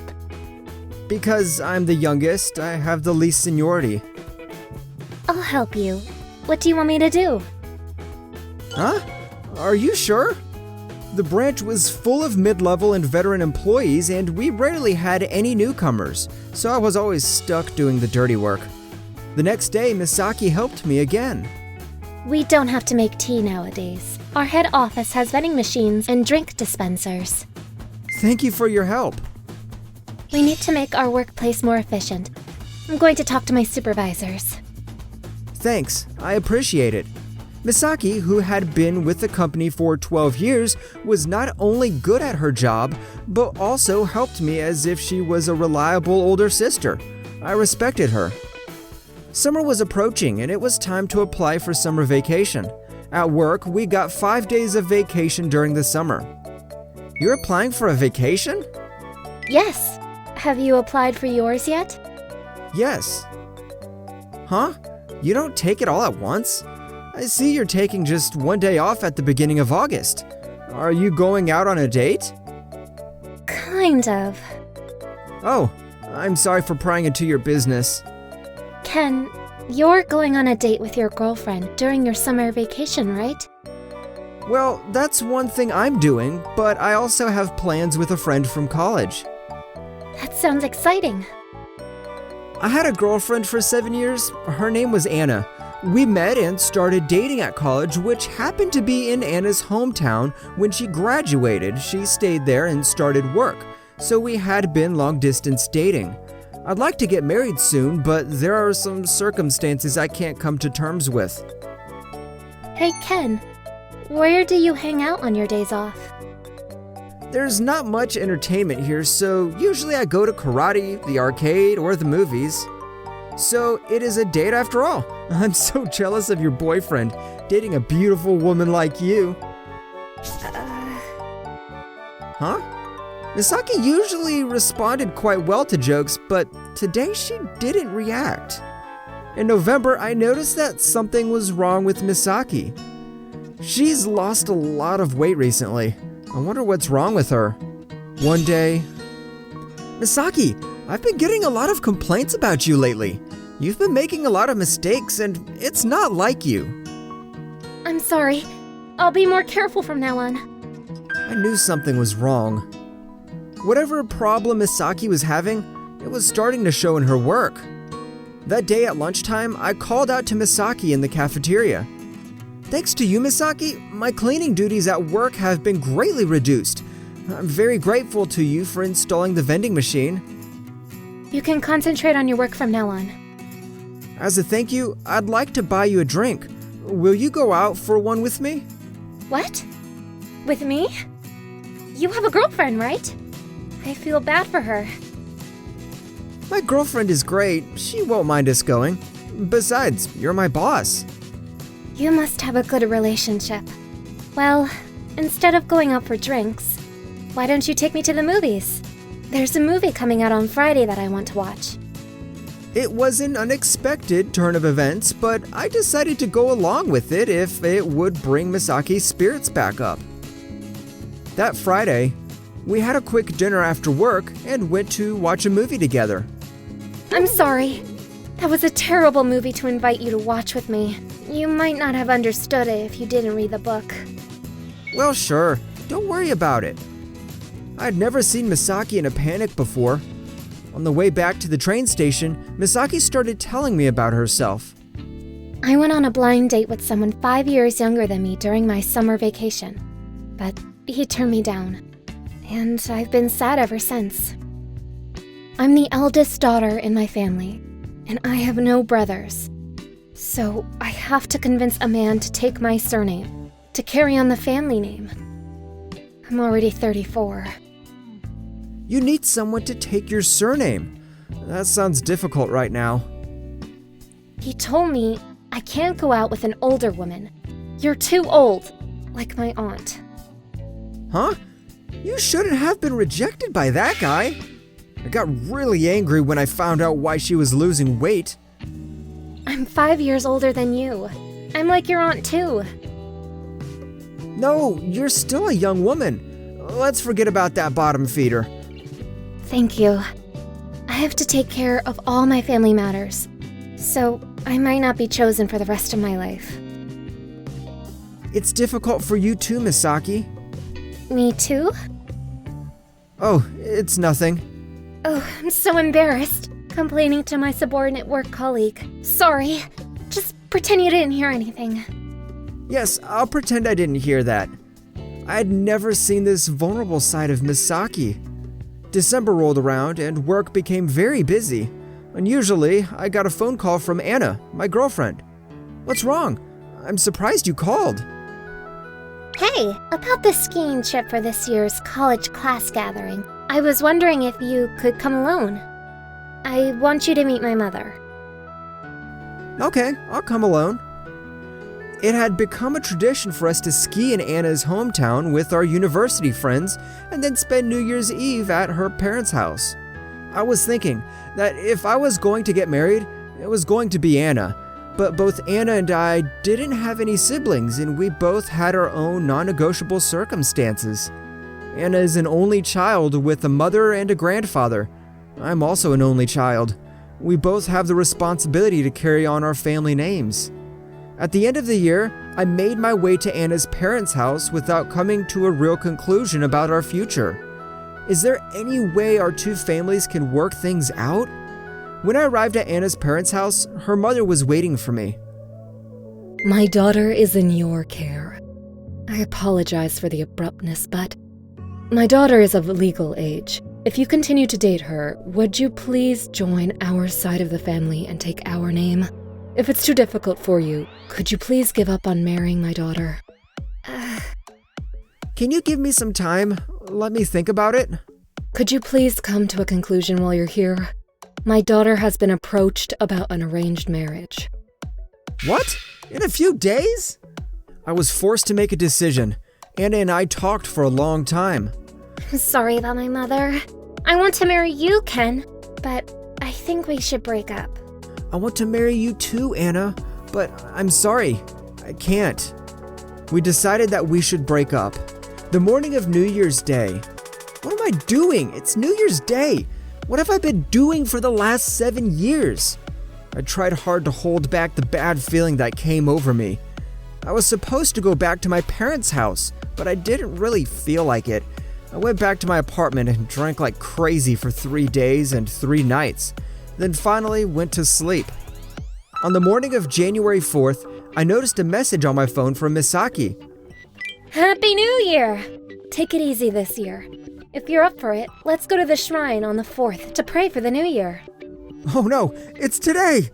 Because I'm the youngest, I have the least seniority. I'll help you. What do you want me to do? Huh? Are you sure? The branch was full of mid-level and veteran employees, and we rarely had any newcomers, so I was always stuck doing the dirty work. The next day, Misaki helped me again. We don't have to make tea nowadays. Our head office has vending machines and drink dispensers. Thank you for your help. We need to make our workplace more efficient. I'm going to talk to my supervisors. Thanks, I appreciate it. Misaki, who had been with the company for 12 years, was not only good at her job, but also helped me as if she was a reliable older sister. I respected her. Summer was approaching and it was time to apply for summer vacation. At work, we got 5 days of vacation during the summer. You're applying for a vacation? Yes. Have you applied for yours yet? Yes. Huh? You don't take it all at once? I see you're taking just 1 day off at the beginning of August. Are you going out on a date? Kind of. Oh, I'm sorry for prying into your business. Ken, you're going on a date with your girlfriend during your summer vacation, right? Well, that's one thing I'm doing, but I also have plans with a friend from college. That sounds exciting. I had a girlfriend for 7 years. Her name was Anna. We met and started dating at college, which happened to be in Anna's hometown. When she graduated, she stayed there and started work, so we had been long-distance dating. I'd like to get married soon, but there are some circumstances I can't come to terms with. Hey Ken, where do you hang out on your days off? There's not much entertainment here, so usually I go to karate, the arcade, or the movies. So it is a date after all. I'm so jealous of your boyfriend, dating a beautiful woman like you. Huh? Misaki usually responded quite well to jokes, but today she didn't react. In November, I noticed that something was wrong with Misaki. She's lost a lot of weight recently. I wonder what's wrong with her. One day, Misaki, I've been getting a lot of complaints about you lately. You've been making a lot of mistakes and it's not like you. I'm sorry. I'll be more careful from now on. I knew something was wrong. Whatever problem Misaki was having, it was starting to show in her work. That day at lunchtime, I called out to Misaki in the cafeteria. Thanks to you, Misaki, my cleaning duties at work have been greatly reduced. I'm very grateful to you for installing the vending machine. You can concentrate on your work from now on. As a thank you, I'd like to buy you a drink. Will you go out for one with me? What? With me? You have a girlfriend, right? I feel bad for her. My girlfriend is great. She won't mind us going. Besides, you're my boss. You must have a good relationship. Well, instead of going out for drinks, why don't you take me to the movies? There's a movie coming out on Friday that I want to watch. It was an unexpected turn of events, but I decided to go along with it if it would bring Misaki's spirits back up. That Friday, we had a quick dinner after work and went to watch a movie together. I'm sorry. That was a terrible movie to invite you to watch with me. You might not have understood it if you didn't read the book. Well, sure. Don't worry about it. I'd never seen Misaki in a panic before. On the way back to the train station, Misaki started telling me about herself. I went on a blind date with someone 5 years younger than me during my summer vacation, but he turned me down, and I've been sad ever since. I'm the eldest daughter in my family, and I have no brothers. So I have to convince a man to take my surname, to carry on the family name. I'm already 34. You need someone to take your surname. That sounds difficult right now. He told me I can't go out with an older woman. You're too old, like my aunt. Huh? You shouldn't have been rejected by that guy. I got really angry when I found out why she was losing weight. I'm 5 years older than you. I'm like your aunt too. No, you're still a young woman. Let's forget about that bottom feeder. Thank you. I have to take care of all my family matters, so I might not be chosen for the rest of my life. It's difficult for you too, Misaki. Me too? Oh, it's nothing. Oh, I'm so embarrassed. Complaining to my subordinate work colleague. Sorry. Just pretend you didn't hear anything. Yes, I'll pretend I didn't hear that. I'd never seen this vulnerable side of Misaki. December rolled around and work became very busy. Unusually, I got a phone call from Anna, my girlfriend. What's wrong? I'm surprised you called. Hey, about the skiing trip for this year's college class gathering. I was wondering if you could come alone. I want you to meet my mother. Okay, I'll come alone. It had become a tradition for us to ski in Anna's hometown with our university friends and then spend New Year's Eve at her parents' house. I was thinking that if I was going to get married, it was going to be Anna. But both Anna and I didn't have any siblings, and we both had our own non-negotiable circumstances. Anna is an only child with a mother and a grandfather. I'm also an only child. We both have the responsibility to carry on our family names. At the end of the year, I made my way to Anna's parents' house without coming to a real conclusion about our future. Is there any way our two families can work things out? When I arrived at Anna's parents' house, her mother was waiting for me. My daughter is in your care. I apologize for the abruptness, but my daughter is of legal age. If you continue to date her, would you please join our side of the family and take our name? If it's too difficult for you, could you please give up on marrying my daughter? Can you give me some time? Let me think about it. Could you please come to a conclusion while you're here? My daughter has been approached about an arranged marriage. What? In a few days? I was forced to make a decision. Anna and I talked for a long time. I'm sorry about my mother. I want to marry you, Ken, but I think we should break up. I want to marry you too, Anna, but I'm sorry. I can't. We decided that we should break up. The morning of New Year's Day. What am I doing? It's New Year's Day. What have I been doing for the last 7 years? I tried hard to hold back the bad feeling that came over me. I was supposed to go back to my parents' house, but I didn't really feel like it. I went back to my apartment and drank like crazy for 3 days and 3 nights, then finally went to sleep. On the morning of January 4th, I noticed a message on my phone from Misaki. Happy New Year! Take it easy this year. If you're up for it, let's go to the shrine on the 4th to pray for the new year. Oh no, it's today!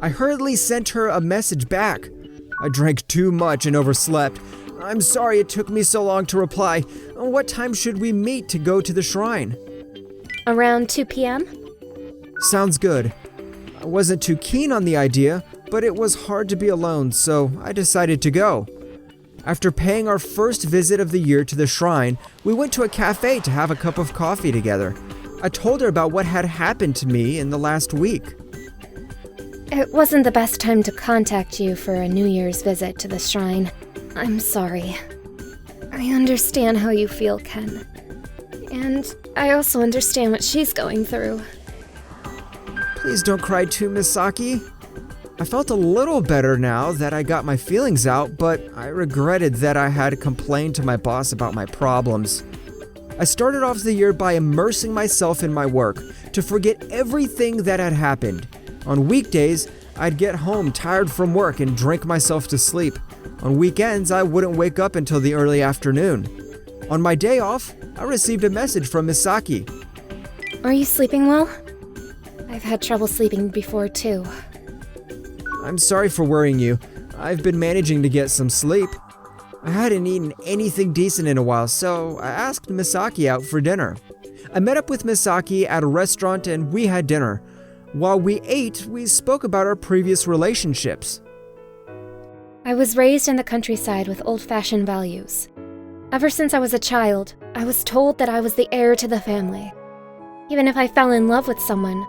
I hurriedly sent her a message back. I drank too much and overslept. I'm sorry it took me so long to reply. What time should we meet to go to the shrine? Around 2 p.m.? Sounds good. I wasn't too keen on the idea, but it was hard to be alone, so I decided to go. After paying our first visit of the year to the shrine, we went to a cafe to have a cup of coffee together. I told her about what had happened to me in the last week. It wasn't the best time to contact you for a New Year's visit to the shrine. I'm sorry. I understand how you feel, Ken. And I also understand what she's going through. Please don't cry too, Misaki. I felt a little better now that I got my feelings out, but I regretted that I had complained to my boss about my problems. I started off the year by immersing myself in my work to forget everything that had happened. On weekdays, I'd get home tired from work and drink myself to sleep. On weekends, I wouldn't wake up until the early afternoon. On my day off, I received a message from Misaki. Are you sleeping well? I've had trouble sleeping before, too. I'm sorry for worrying you. I've been managing to get some sleep. I hadn't eaten anything decent in a while, so I asked Misaki out for dinner. I met up with Misaki at a restaurant and we had dinner. While we ate, we spoke about our previous relationships. I was raised in the countryside with old-fashioned values. Ever since I was a child, I was told that I was the heir to the family. Even if I fell in love with someone,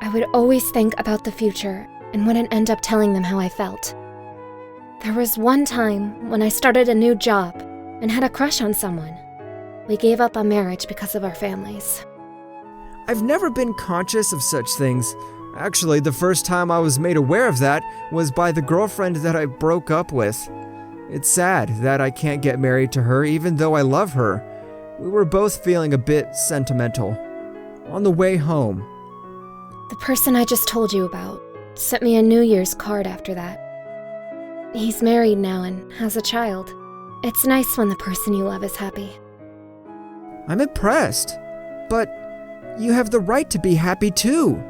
I would always think about the future and wouldn't end up telling them how I felt. There was one time when I started a new job and had a crush on someone. We gave up on marriage because of our families. I've never been conscious of such things. Actually, the first time I was made aware of that was by the girlfriend that I broke up with. It's sad that I can't get married to her even though I love her. We were both feeling a bit sentimental. On the way home. The person I just told you about sent me a New Year's card after that. He's married now and has a child. It's nice when the person you love is happy. I'm impressed. But you have the right to be happy too.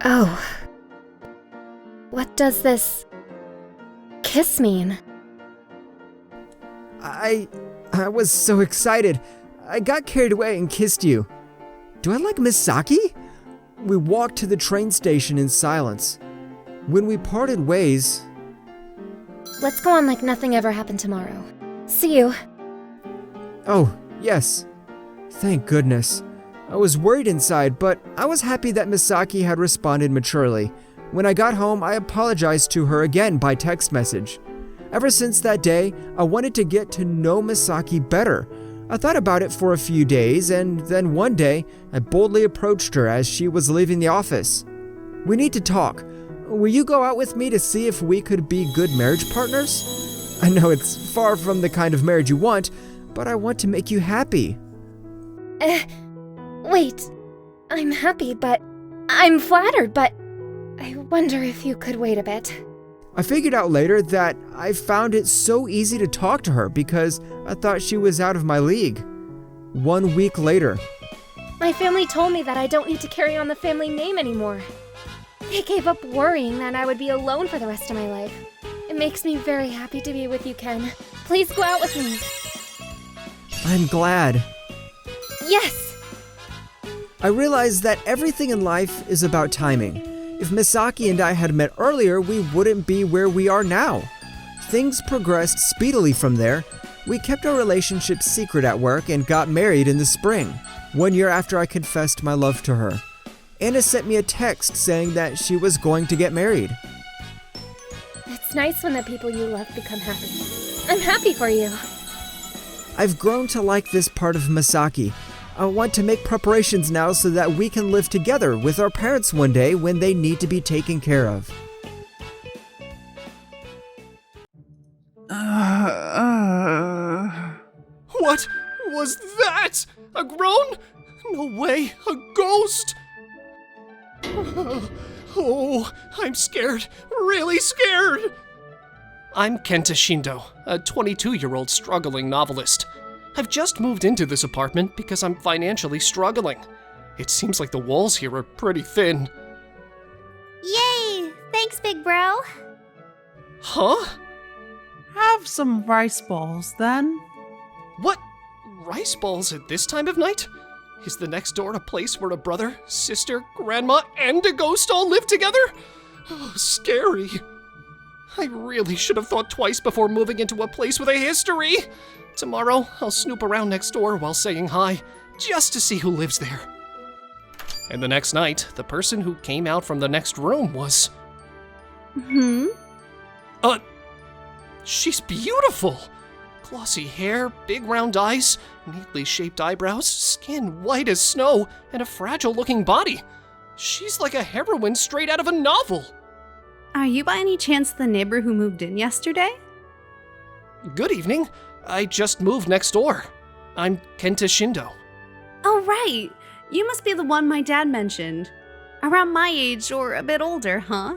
Oh. What does this kiss mean? I was so excited. I got carried away and kissed you. Do I like Misaki? We walked to the train station in silence. When we parted ways... Let's go on like nothing ever happened tomorrow. See you. Oh, yes. Thank goodness. I was worried inside, but I was happy that Misaki had responded maturely. When I got home, I apologized to her again by text message. Ever since that day, I wanted to get to know Misaki better. I thought about it for a few days, and then one day, I boldly approached her as she was leaving the office. We need to talk. Will you go out with me to see if we could be good marriage partners? I know it's far from the kind of marriage you want, but I want to make you happy. Wait. I'm happy, but... I'm flattered, but... I wonder if you could wait a bit. I figured out later that I found it so easy to talk to her because I thought she was out of my league. 1 week later. My family told me that I don't need to carry on the family name anymore. They gave up worrying that I would be alone for the rest of my life. It makes me very happy to be with you, Ken. Please go out with me. I'm glad. Yes! I realized that everything in life is about timing. If Misaki and I had met earlier, we wouldn't be where we are now. Things progressed speedily from there. We kept our relationship secret at work and got married in the spring, 1 year after I confessed my love to her. Anna sent me a text saying that she was going to get married. It's nice when the people you love become happy. I'm happy for you. I've grown to like this part of Misaki. I want to make preparations now so that we can live together with our parents one day when they need to be taken care of. What was that? A groan? No way, a ghost! Oh, I'm scared, really scared! I'm Kenta Shindo, a 22-year-old struggling novelist. I've just moved into this apartment because I'm financially struggling. It seems like the walls here are pretty thin. Yay! Thanks, big bro. Huh? Have some rice balls, then. What? Rice balls at this time of night? Is the next door a place where a brother, sister, grandma, and a ghost all live together? Oh, scary. I really should have thought twice before moving into a place with a history. Tomorrow, I'll snoop around next door while saying hi, just to see who lives there. And the next night, the person who came out from the next room was... She's beautiful! Glossy hair, big round eyes, neatly shaped eyebrows, skin white as snow, and a fragile-looking body. She's like a heroine straight out of a novel. Are you by any chance the neighbor who moved in yesterday? Good evening. I just moved next door. I'm Kenta Shindo. Oh, right. You must be the one my dad mentioned. Around my age or a bit older, huh?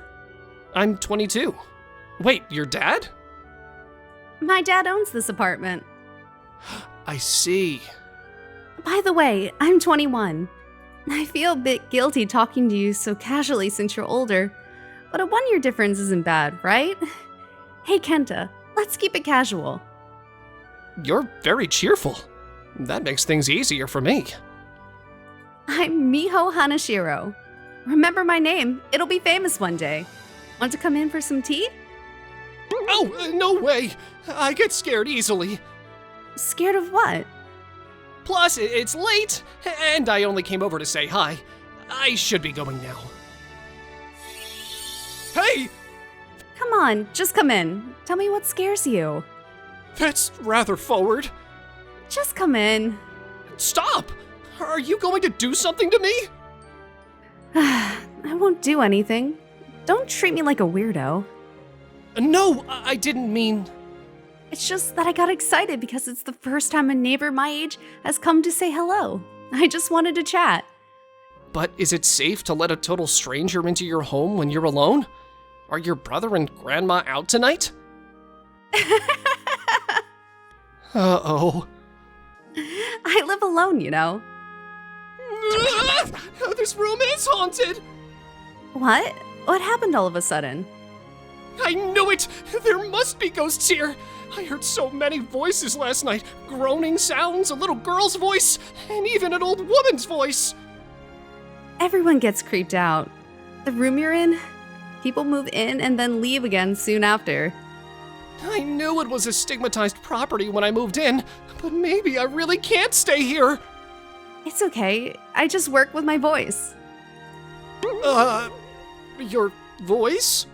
I'm 22. Wait, your dad? My dad owns this apartment. I see. By the way, I'm 21. I feel a bit guilty talking to you so casually since you're older, but a 1 year difference isn't bad, right? Hey Kenta, let's keep it casual. You're very cheerful. That makes things easier for me. I'm Miho Hanashiro. Remember my name, it'll be famous one day. Want to come in for some tea? Oh, no way! I get scared easily. Scared of what? Plus, it's late, and I only came over to say hi. I should be going now. Hey! Come on, just come in. Tell me what scares you. That's rather forward. Just come in. Stop! Are you going to do something to me? I won't do anything. Don't treat me like a weirdo. No, I didn't mean... It's just that I got excited because it's the first time a neighbor my age has come to say hello. I just wanted to chat. But is it safe to let a total stranger into your home when you're alone? Are your brother and grandma out tonight? Uh-oh. I live alone, you know. This room is haunted! What? What happened all of a sudden? I knew it! There must be ghosts here! I heard so many voices last night. Groaning sounds, a little girl's voice, and even an old woman's voice. Everyone gets creeped out. The room you're in, people move in and then leave again soon after. I knew it was a stigmatized property when I moved in, but maybe I really can't stay here. It's okay. I just work with my voice. Your voice?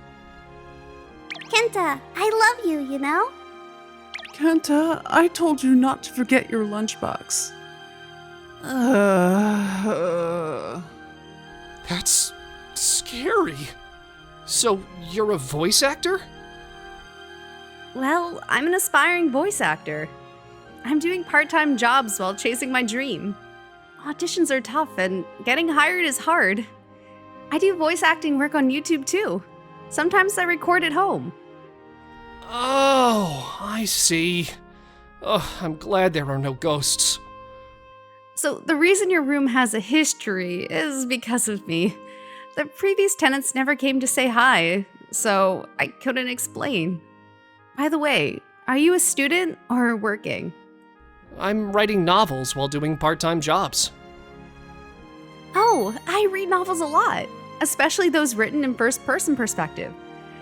Kenta, I love you, you know? Kenta, I told you not to forget your lunchbox. That's scary. So, you're a voice actor? Well, I'm an aspiring voice actor. I'm doing part-time jobs while chasing my dream. Auditions are tough and getting hired is hard. I do voice acting work on YouTube too. Sometimes I record at home. Oh, I see. Oh, I'm glad there are no ghosts. So the reason your room has a history is because of me. The previous tenants never came to say hi, so I couldn't explain. By the way, are you a student or working? I'm writing novels while doing part-time jobs. Oh, I read novels a lot, especially those written in first-person perspective.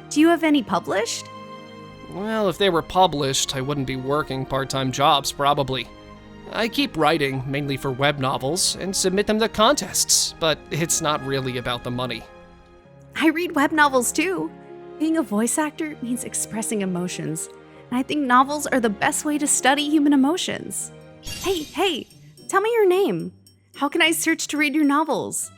Do you have any published? Well, if they were published, I wouldn't be working part-time jobs, probably. I keep writing, mainly for web novels, and submit them to contests, but it's not really about the money. I read web novels too. Being a voice actor means expressing emotions, and I think novels are the best way to study human emotions. Hey, tell me your name. How can I search to read your novels?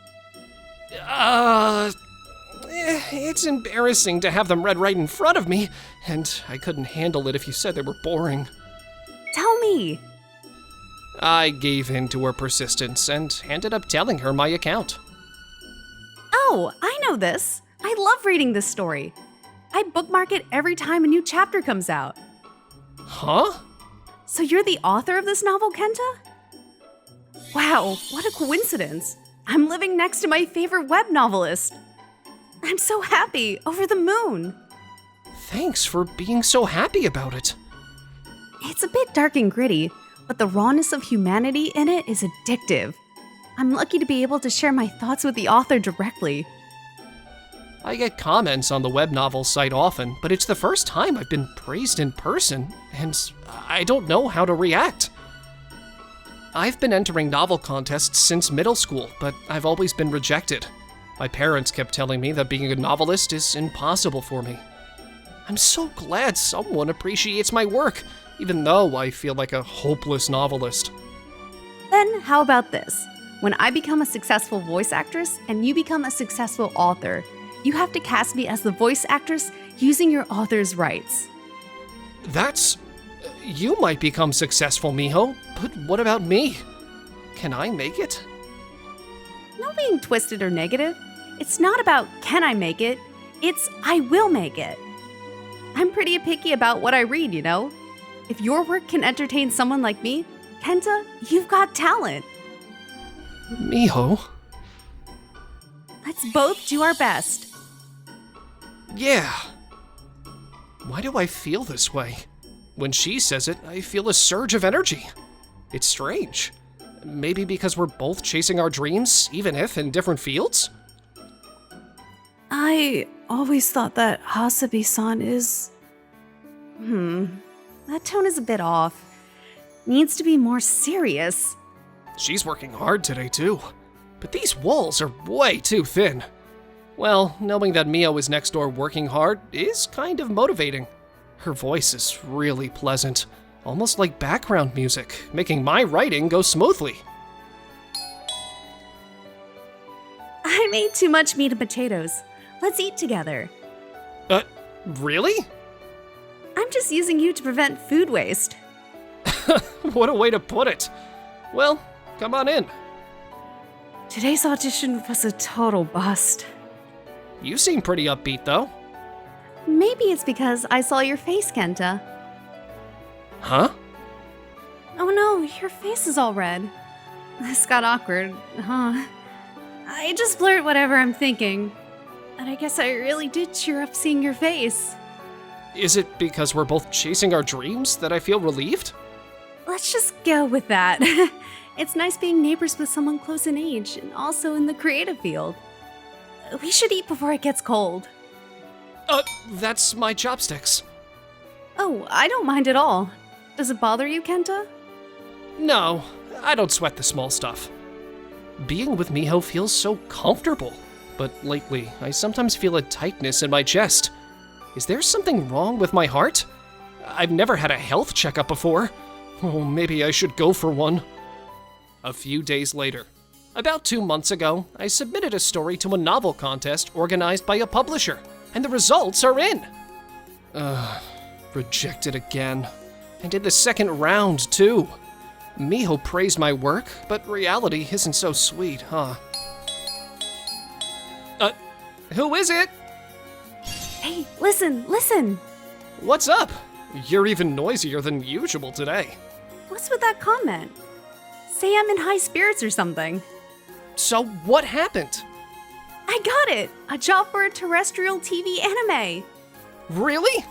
It's embarrassing to have them read right in front of me, and I couldn't handle it if you said they were boring. Tell me. I gave in to her persistence and ended up telling her my account. Oh, I know this. I love reading this story. I bookmark it every time a new chapter comes out. Huh? So you're the author of this novel, Kenta? Wow, what a coincidence. I'm living next to my favorite web novelist. I'm so happy, over the moon. Thanks for being so happy about it. It's a bit dark and gritty, but the rawness of humanity in it is addictive. I'm lucky to be able to share my thoughts with the author directly. I get comments on the web novel site often, but it's the first time I've been praised in person, and I don't know how to react. I've been entering novel contests since middle school, but I've always been rejected. My parents kept telling me that being a novelist is impossible for me. I'm so glad someone appreciates my work, even though I feel like a hopeless novelist. Then how about this? When I become a successful voice actress and you become a successful author, you have to cast me as the voice actress using your author's rights. That's... You might become successful, Miho, but what about me? Can I make it? No being twisted or negative. It's not about can I make it, it's I will make it. I'm pretty picky about what I read, you know? If your work can entertain someone like me, Kenta, you've got talent. Miho? Let's both do our best. Yeah. Why do I feel this way? When she says it, I feel a surge of energy. It's strange. Maybe because we're both chasing our dreams, even if in different fields? I always thought that Hasabi-san is... That tone is a bit off. Needs to be more serious. She's working hard today too. But these walls are way too thin. Well, knowing that Miho is next door working hard is kind of motivating. Her voice is really pleasant, almost like background music, making my writing go smoothly. I made too much meat and potatoes. Let's eat together. Really? I'm just using you to prevent food waste. What a way to put it. Well, come on in. Today's audition was a total bust. You seem pretty upbeat, though. Maybe it's because I saw your face, Kenta. Huh? Oh no, your face is all red. This got awkward, huh? I just blurt whatever I'm thinking. And I guess I really did cheer up seeing your face. Is it because we're both chasing our dreams that I feel relieved? Let's just go with that. It's nice being neighbors with someone close in age and also in the creative field. We should eat before it gets cold. That's my chopsticks. Oh, I don't mind at all. Does it bother you, Kenta? No, I don't sweat the small stuff. Being with Miho feels so comfortable, but lately I sometimes feel a tightness in my chest. Is there something wrong with my heart? I've never had a health checkup before. Oh, maybe I should go for one. A few days later. About 2 months ago, I submitted a story to a novel contest organized by a publisher, and the results are in. Rejected again. And in the second round, too. Miho praised my work, but reality isn't so sweet, huh? Who is it? Hey, listen! What's up? You're even noisier than usual today. What's with that comment? Say I'm in high spirits or something. So what happened? I got it! A job for a terrestrial TV anime! Really?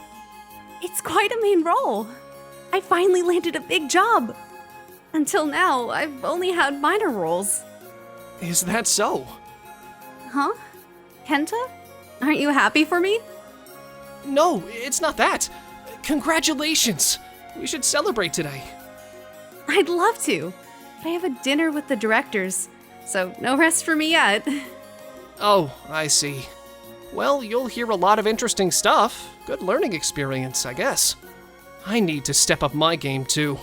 It's quite a main role. I finally landed a big job. Until now, I've only had minor roles. Is that so? Huh? Kenta? Aren't you happy for me? No, it's not that. Congratulations! We should celebrate today. I'd love to, but I have a dinner with the directors, so no rest for me yet. Oh, I see. Well, you'll hear a lot of interesting stuff. Good learning experience, I guess. I need to step up my game, too.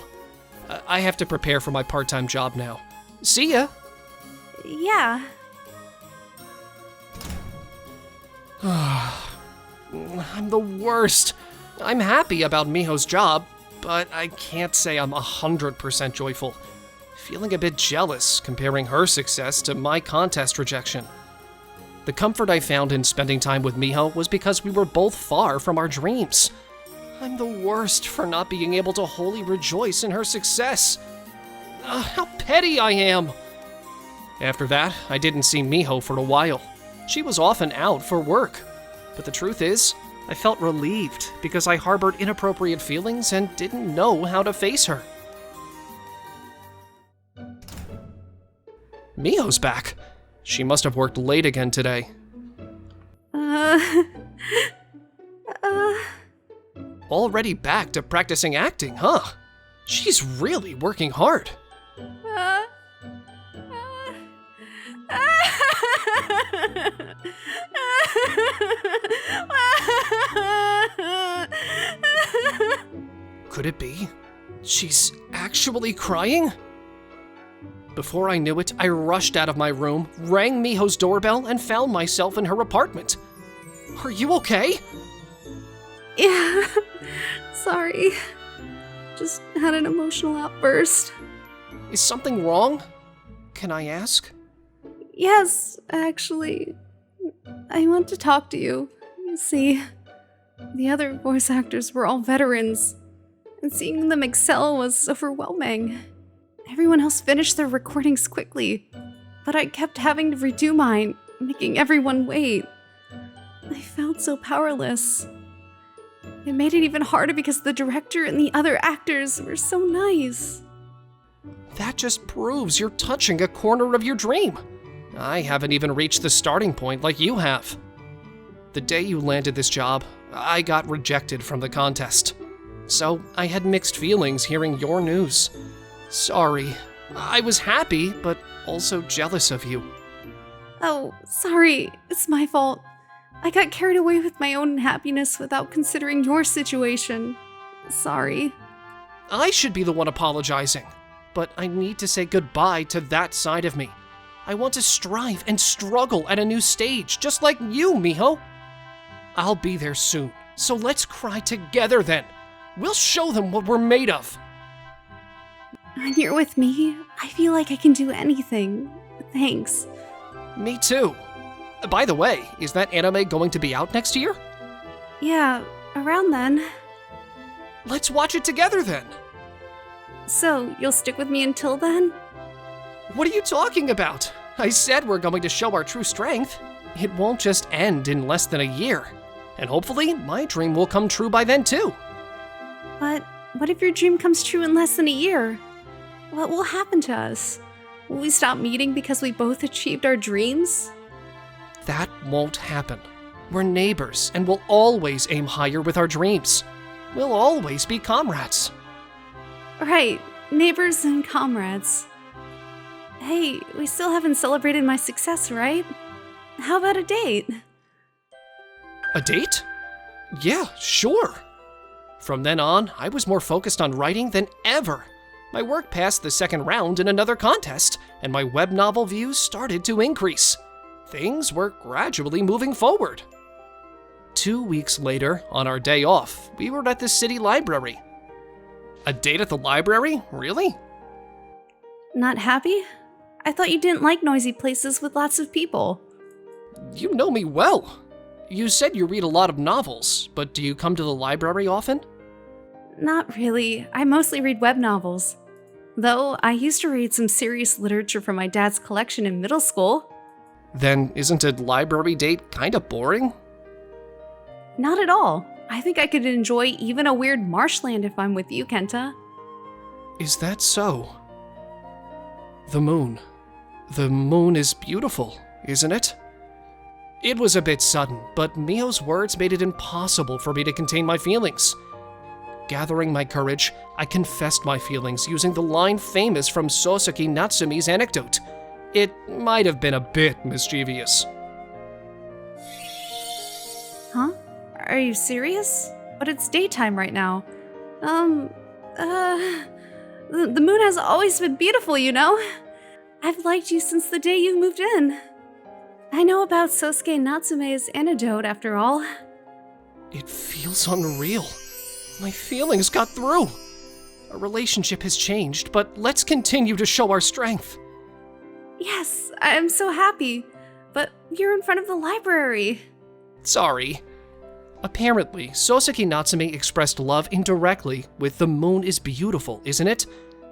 I have to prepare for my part-time job now. See ya! Yeah. I'm the worst. I'm happy about Miho's job, but I can't say I'm 100% joyful. Feeling a bit jealous comparing her success to my contest rejection. The comfort I found in spending time with Miho was because we were both far from our dreams. I'm the worst for not being able to wholly rejoice in her success. How petty I am! After that, I didn't see Miho for a while. She was often out for work. But the truth is, I felt relieved because I harbored inappropriate feelings and didn't know how to face her. Miho's back. She must have worked late again today. Already back to practicing acting, huh? She's really working hard. Could it be? She's actually crying? Before I knew it, I rushed out of my room, rang Miho's doorbell, and found myself in her apartment. Are you okay? Yeah, sorry. Just had an emotional outburst. Is something wrong? Can I ask? Yes, actually. I want to talk to you. You see, the other voice actors were all veterans, and seeing them excel was overwhelming. Everyone else finished their recordings quickly, but I kept having to redo mine, making everyone wait. I felt so powerless. It made it even harder because the director and the other actors were so nice. That just proves you're touching a corner of your dream. I haven't even reached the starting point like you have. The day you landed this job, I got rejected from the contest. So I had mixed feelings hearing your news. Sorry. I was happy, but also jealous of you. Oh, sorry. It's my fault. I got carried away with my own happiness without considering your situation. Sorry. I should be the one apologizing, but I need to say goodbye to that side of me. I want to strive and struggle at a new stage, just like you, Miho. I'll be there soon, so let's cry together then. We'll show them what we're made of. When you're with me, I feel like I can do anything. Thanks. Me too. By the way, is that anime going to be out next year? Yeah, around then. Let's watch it together then. So, you'll stick with me until then? What are you talking about? I said we're going to show our true strength. It won't just end in less than a year. And hopefully, my dream will come true by then too. But what if your dream comes true in less than a year? What will happen to us? Will we stop meeting because we both achieved our dreams? That won't happen. We're neighbors and we'll always aim higher with our dreams. We'll always be comrades. Right, neighbors and comrades. Hey, we still haven't celebrated my success, right? How about a date? A date? Yeah, sure. From then on, I was more focused on writing than ever. My work passed the second round in another contest, and my web novel views started to increase. Things were gradually moving forward. 2 weeks later, on our day off, we were at the city library. A date at the library? Really? Not happy? I thought you didn't like noisy places with lots of people. You know me well. You said you read a lot of novels, but do you come to the library often? Not really. I mostly read web novels. Though I used to read some serious literature from my dad's collection in middle school. Then isn't a library date kinda boring? Not at all. I think I could enjoy even a weird marshland if I'm with you, Kenta. Is that so? The moon. The moon is beautiful, isn't it? It was a bit sudden, but Miho's words made it impossible for me to contain my feelings. Gathering my courage, I confessed my feelings using the line famous from Soseki Natsumi's anecdote. It might have been a bit mischievous. Huh? Are you serious? But it's daytime right now. The moon has always been beautiful, you know? I've liked you since the day you moved in. I know about Sosuke Natsume's anecdote, after all. It feels unreal. My feelings got through. Our relationship has changed, but let's continue to show our strength. Yes, I'm so happy. But you're in front of the library. Sorry. Apparently, Soseki Natsume expressed love indirectly with "the moon is beautiful, isn't it?"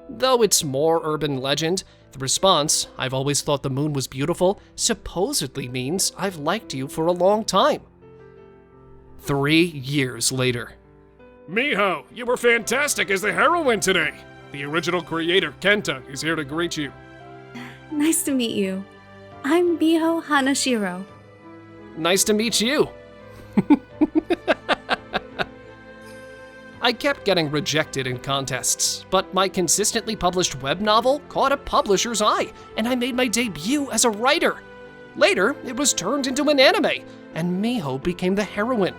Though it's more urban legend, the response, "I've always thought the moon was beautiful," supposedly means I've liked you for a long time. 3 years later. Miho, you were fantastic as the heroine today. The original creator, Kenta, is here to greet you. Nice to meet you. I'm Miho Hanashiro. Nice to meet you. I kept getting rejected in contests, but my consistently published web novel caught a publisher's eye, and I made my debut as a writer. Later, it was turned into an anime, and Miho became the heroine.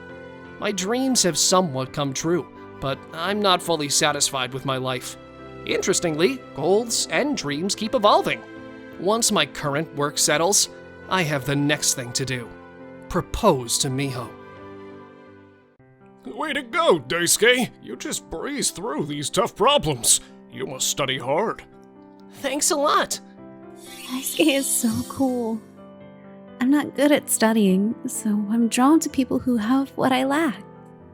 My dreams have somewhat come true, but I'm not fully satisfied with my life. Interestingly, goals and dreams keep evolving. Once my current work settles, I have the next thing to do. Propose to Miho. Way to go, Daisuke! You just breezed through these tough problems. You must study hard. Thanks a lot. Daisuke is so cool. I'm not good at studying, so I'm drawn to people who have what I lack.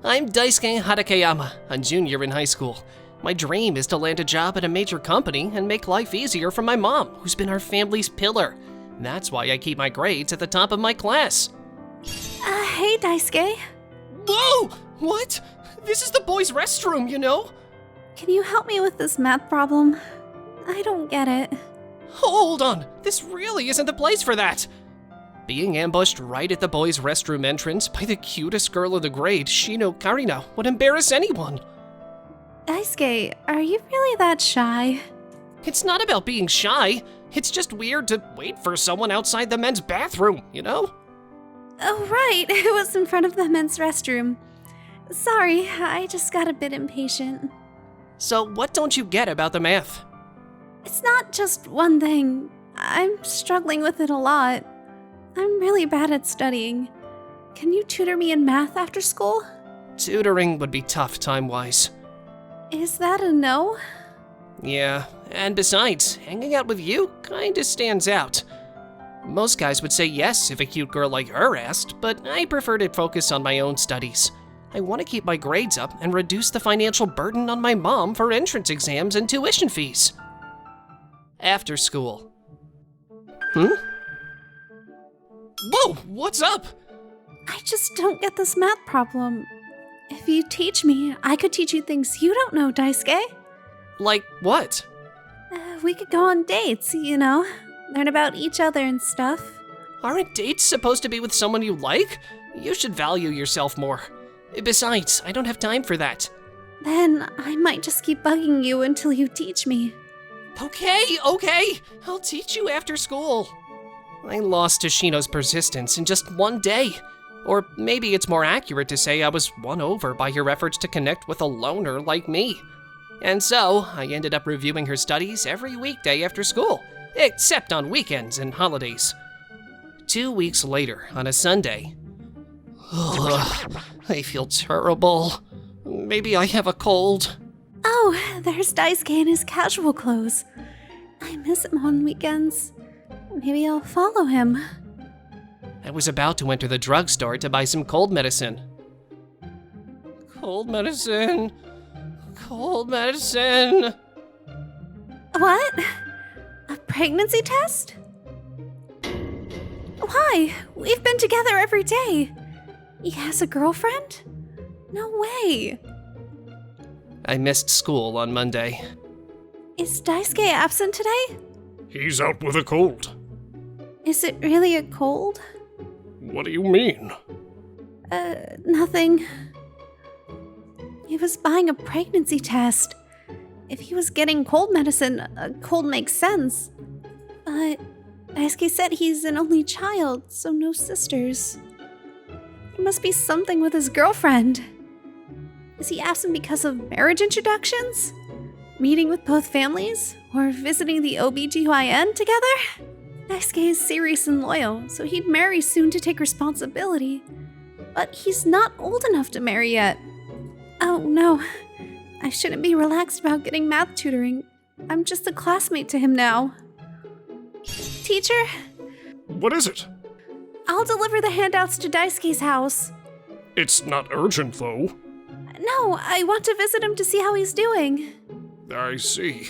I'm Daisuke Hatakeyama, a junior in high school. My dream is to land a job at a major company and make life easier for my mom, who's been our family's pillar. That's why I keep my grades at the top of my class. Hey, Daisuke. Whoa! What? This is the boys' restroom, you know? Can you help me with this math problem? I don't get it. Hold on, this really isn't the place for that. Being ambushed right at the boys' restroom entrance by the cutest girl in the grade, Shino Karina, would embarrass anyone. Daisuke, are you really that shy? It's not about being shy. It's just weird to wait for someone outside the men's bathroom, you know? Oh, right. It was in front of the men's restroom. Sorry, I just got a bit impatient. So what don't you get about the math? It's not just one thing. I'm struggling with it a lot. I'm really bad at studying. Can you tutor me in math after school? Tutoring would be tough time-wise. Is that a no? Yeah, and besides, hanging out with you kinda stands out. Most guys would say yes if a cute girl like her asked, but I prefer to focus on my own studies. I want to keep my grades up and reduce the financial burden on my mom for entrance exams and tuition fees. After school. Whoa, what's up? I just don't get this math problem. If you teach me, I could teach you things you don't know, Daisuke. Like what? We could go on dates, you know, learn about each other and stuff. Aren't dates supposed to be with someone you like? You should value yourself more. Besides, I don't have time for that. Then I might just keep bugging you until you teach me. Okay. I'll teach you after school. I lost Toshino's persistence in just one day. Or maybe it's more accurate to say I was won over by her efforts to connect with a loner like me. And so, I ended up reviewing her studies every weekday after school, except on weekends and holidays. 2 weeks later, on a Sunday, I feel terrible. Maybe I have a cold. Oh, there's Daisuke in his casual clothes. I miss him on weekends. Maybe I'll follow him. I was about to enter the drugstore to buy some cold medicine. Cold medicine. What? A pregnancy test? Why? We've been together every day. He has a girlfriend? No way. I missed school on Monday. Is Daisuke absent today? He's out with a cold. Is it really a cold? What do you mean? Nothing. He was buying a pregnancy test. If he was getting cold medicine, a cold makes sense. But Daisuke said he's an only child, so no sisters. There must be something with his girlfriend. Is he absent because of marriage introductions? Meeting with both families? Or visiting the OBGYN together? Daisuke is serious and loyal, so he'd marry soon to take responsibility. But he's not old enough to marry yet. Oh no, I shouldn't be relaxed about getting math tutoring. I'm just a classmate to him now. Teacher? What is it? I'll deliver the handouts to Daisuke's house. It's not urgent, though. No, I want to visit him to see how he's doing. I see.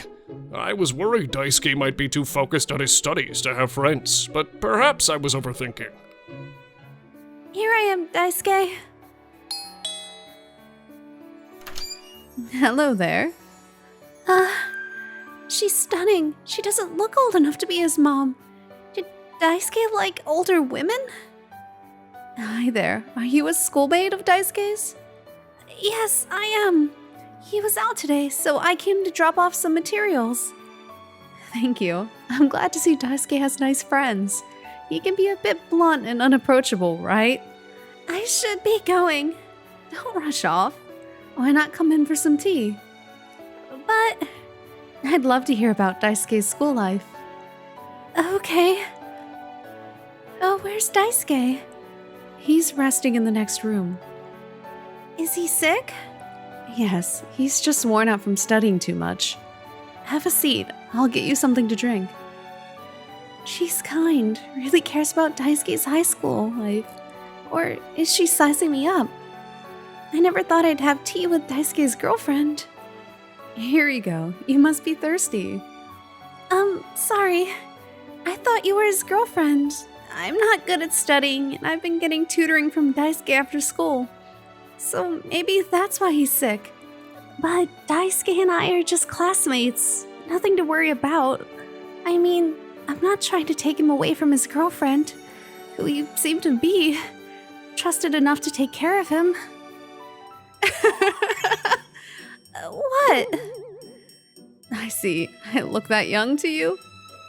I was worried Daisuke might be too focused on his studies to have friends, but perhaps I was overthinking. Here I am, Daisuke. Hello there. She's stunning. She doesn't look old enough to be his mom. Did Daisuke like older women? Hi there. Are you a schoolmate of Daisuke's? Yes, I am. He was out today, so I came to drop off some materials. Thank you. I'm glad to see Daisuke has nice friends. He can be a bit blunt and unapproachable, right? I should be going. Don't rush off. Why not come in for some tea? But I'd love to hear about Daisuke's school life. Okay. Oh, where's Daisuke? He's resting in the next room. Is he sick? Yes, he's just worn out from studying too much. Have a seat. I'll get you something to drink. She's kind, really cares about Daisuke's high school life. Or is she sizing me up? I never thought I'd have tea with Daisuke's girlfriend. Here you go. You must be thirsty. Sorry. I thought you were his girlfriend. I'm not good at studying, and I've been getting tutoring from Daisuke after school. So maybe that's why he's sick. But Daisuke and I are just classmates. Nothing to worry about. I mean, I'm not trying to take him away from his girlfriend, who you seem to be trusted enough to take care of him. What? I see. I look that young to you?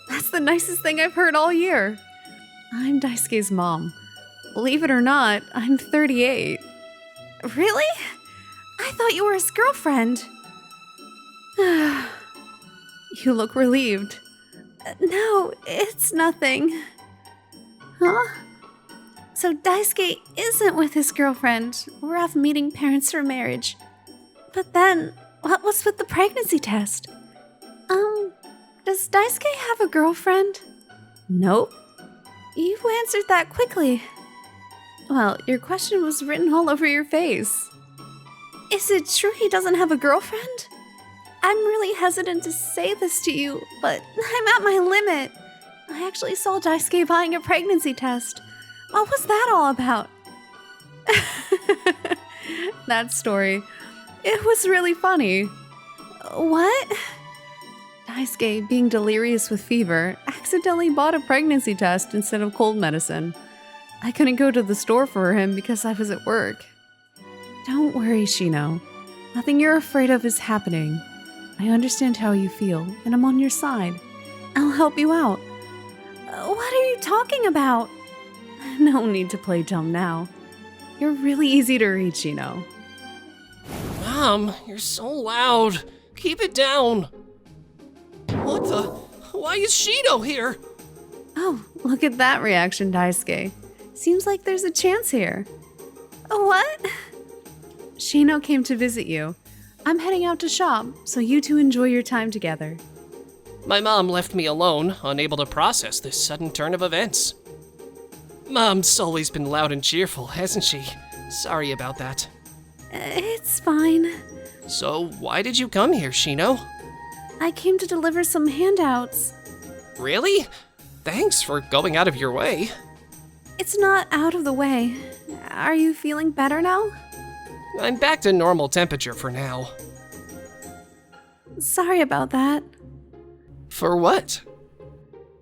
That's the nicest thing I've heard all year. I'm Daisuke's mom. Believe it or not, I'm 38. Really? I thought you were his girlfriend. You look relieved. No, it's nothing. Huh? So Daisuke isn't with his girlfriend. We're off meeting parents for marriage. But then, what was with the pregnancy test? Does Daisuke have a girlfriend? Nope. You answered that quickly. Well, your question was written all over your face. Is it true he doesn't have a girlfriend? I'm really hesitant to say this to you, but I'm at my limit. I actually saw Daisuke buying a pregnancy test. What was that all about? That story. It was really funny. What? Daisuke, being delirious with fever, accidentally bought a pregnancy test instead of cold medicine. I couldn't go to the store for him because I was at work. Don't worry, Shino. Nothing you're afraid of is happening. I understand how you feel, and I'm on your side. I'll help you out. What are you talking about? No need to play dumb now. You're really easy to read, Shino. Mom, you're so loud. Keep it down. What the? Why is Shino here? Oh, look at that reaction, Daisuke. Seems like there's a chance here. What? Shino came to visit you. I'm heading out to shop, so you two enjoy your time together. My mom left me alone, unable to process this sudden turn of events. Mom's always been loud and cheerful, hasn't she? Sorry about that. It's fine. So, why did you come here, Shino? I came to deliver some handouts. Really? Thanks for going out of your way. It's not out of the way. Are you feeling better now? I'm back to normal temperature for now. Sorry about that. For what?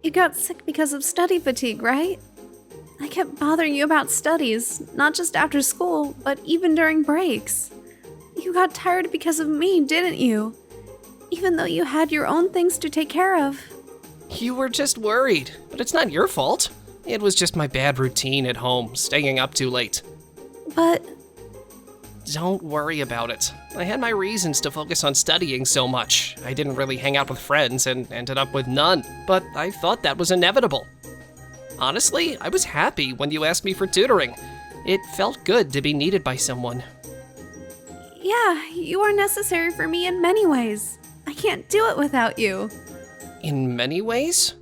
You got sick because of study fatigue, right? I kept bothering you about studies, not just after school, but even during breaks. You got tired because of me, didn't you? Even though you had your own things to take care of. You were just worried, but it's not your fault. It was just my bad routine at home, staying up too late. But... Don't worry about it. I had my reasons to focus on studying so much. I didn't really hang out with friends and ended up with none, but I thought that was inevitable. Honestly, I was happy when you asked me for tutoring. It felt good to be needed by someone. Yeah, you are necessary for me in many ways. I can't do it without you. In many ways?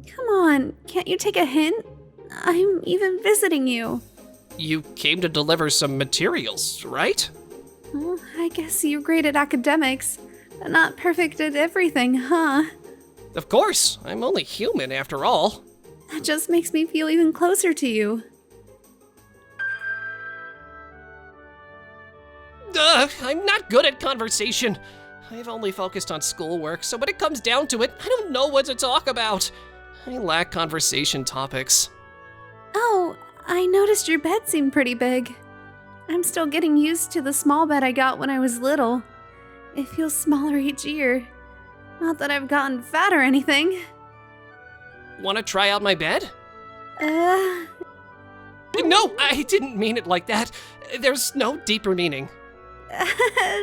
Come on, can't you take a hint? I'm even visiting you. You came to deliver some materials, right? Well, I guess you're great at academics, but not perfect at everything, huh? Of course, I'm only human after all. That just makes me feel even closer to you. I'm not good at conversation. I've only focused on schoolwork, so when it comes down to it, I don't know what to talk about. I lack conversation topics. Oh, I noticed your bed seemed pretty big. I'm still getting used to the small bed I got when I was little. It feels smaller each year. Not that I've gotten fat or anything. Want to try out my bed? Uh... No, I didn't mean it like that. There's no deeper meaning.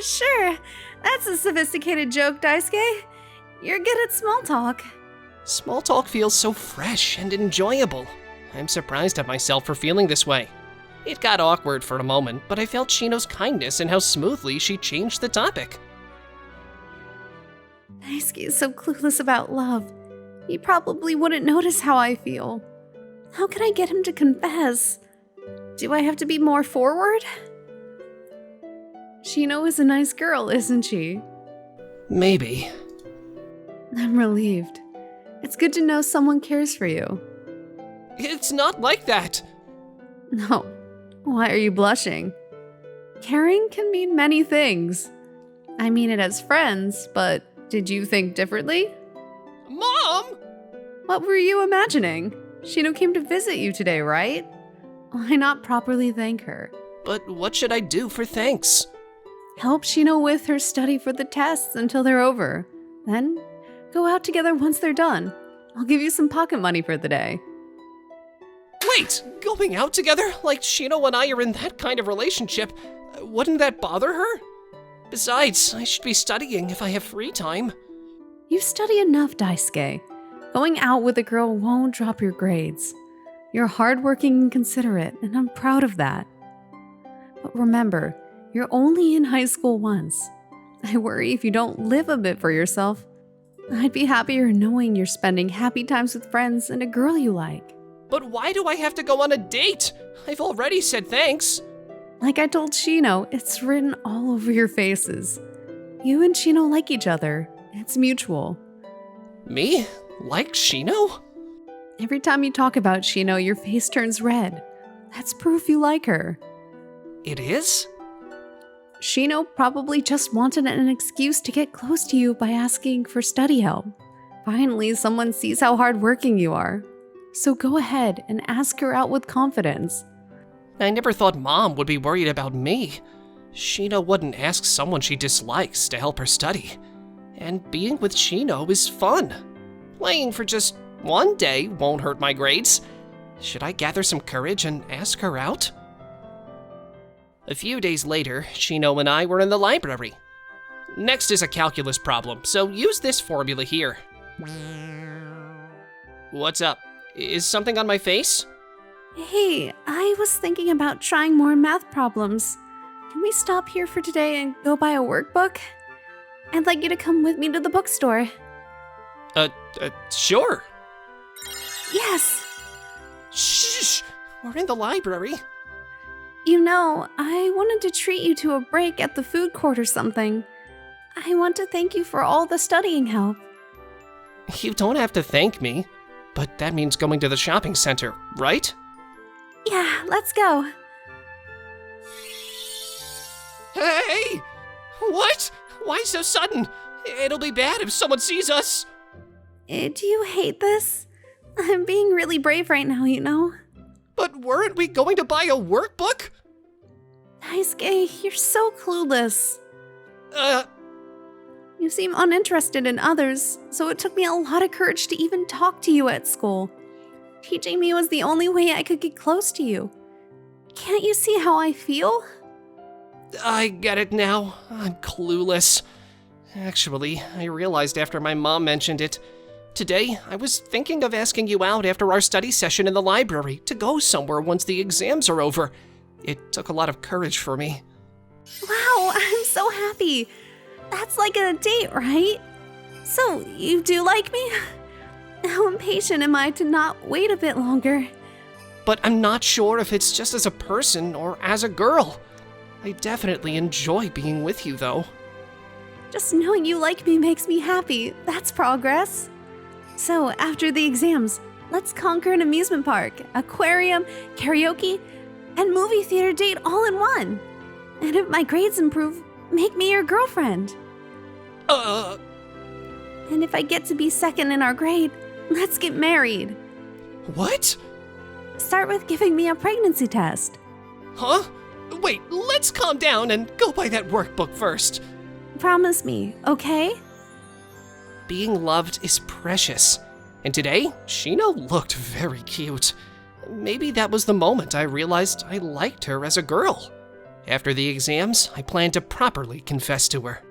Sure. That's a sophisticated joke, Daisuke. You're good at small talk. Small talk feels so fresh and enjoyable. I'm surprised at myself for feeling this way. It got awkward for a moment, but I felt Shino's kindness and how smoothly she changed the topic. Daisuke is so clueless about love. He probably wouldn't notice how I feel. How can I get him to confess? Do I have to be more forward? Shino is a nice girl, isn't she? Maybe. I'm relieved. It's good to know someone cares for you. It's not like that. No. Why are you blushing? Caring can mean many things. I mean it as friends, but did you think differently? Mom! What were you imagining? Shino came to visit you today, right? Why not properly thank her? But what should I do for thanks? Help Shino with her study for the tests until they're over. Then, go out together once they're done. I'll give you some pocket money for the day. Wait, going out together? Like Shino and I are in that kind of relationship? Wouldn't that bother her? Besides, I should be studying if I have free time. You study enough, Daisuke. Going out with a girl won't drop your grades. You're hardworking and considerate, and I'm proud of that. But remember, you're only in high school once. I worry if you don't live a bit for yourself. I'd be happier knowing you're spending happy times with friends and a girl you like. But why do I have to go on a date? I've already said thanks. Like I told Shino, it's written all over your faces. You and Shino like each other. It's mutual. Me? Like Shino? Every time you talk about Shino, your face turns red. That's proof you like her. It is? Shino probably just wanted an excuse to get close to you by asking for study help. Finally, someone sees how hardworking you are. So go ahead and ask her out with confidence. I never thought Mom would be worried about me. Shino wouldn't ask someone she dislikes to help her study. And being with Shino is fun. Playing for just one day won't hurt my grades. Should I gather some courage and ask her out? A few days later, Shino and I were in the library. Next is a calculus problem, so use this formula here. What's up? Is something on my face? Hey, I was thinking about trying more math problems. Can we stop here for today and go buy a workbook? I'd like you to come with me to the bookstore. Sure. Yes. Shh! We're in the library. You know, I wanted to treat you to a break at the food court or something. I want to thank you for all the studying help. You don't have to thank me, but that means going to the shopping center, right? Yeah, let's go. Hey! What? Why so sudden? It'll be bad if someone sees us. Do you hate this? I'm being really brave right now, you know? But weren't we going to buy a workbook? Daisuke, you're so clueless. You seem uninterested in others, so it took me a lot of courage to even talk to you at school. Teaching me was the only way I could get close to you. Can't you see how I feel? I get it now. I'm clueless. Actually, I realized after my mom mentioned it. Today, I was thinking of asking you out after our study session in the library to go somewhere once the exams are over. It took a lot of courage for me. Wow, I'm so happy. That's like a date, right? So, you do like me? How impatient am I to not wait a bit longer? But I'm not sure if it's just as a person or as a girl. I definitely enjoy being with you, though. Just knowing you like me makes me happy. That's progress. So, after the exams, let's conquer an amusement park, aquarium, karaoke, and movie theater date all in one. And if my grades improve, make me your girlfriend. And if I get to be second in our grade, let's get married. What? Start with giving me a pregnancy test. Huh? Wait, let's calm down and go buy that workbook first. Promise me, okay? Being loved is precious. And today, Shino looked very cute. Maybe that was the moment I realized I liked her as a girl. After the exams, I planned to properly confess to her.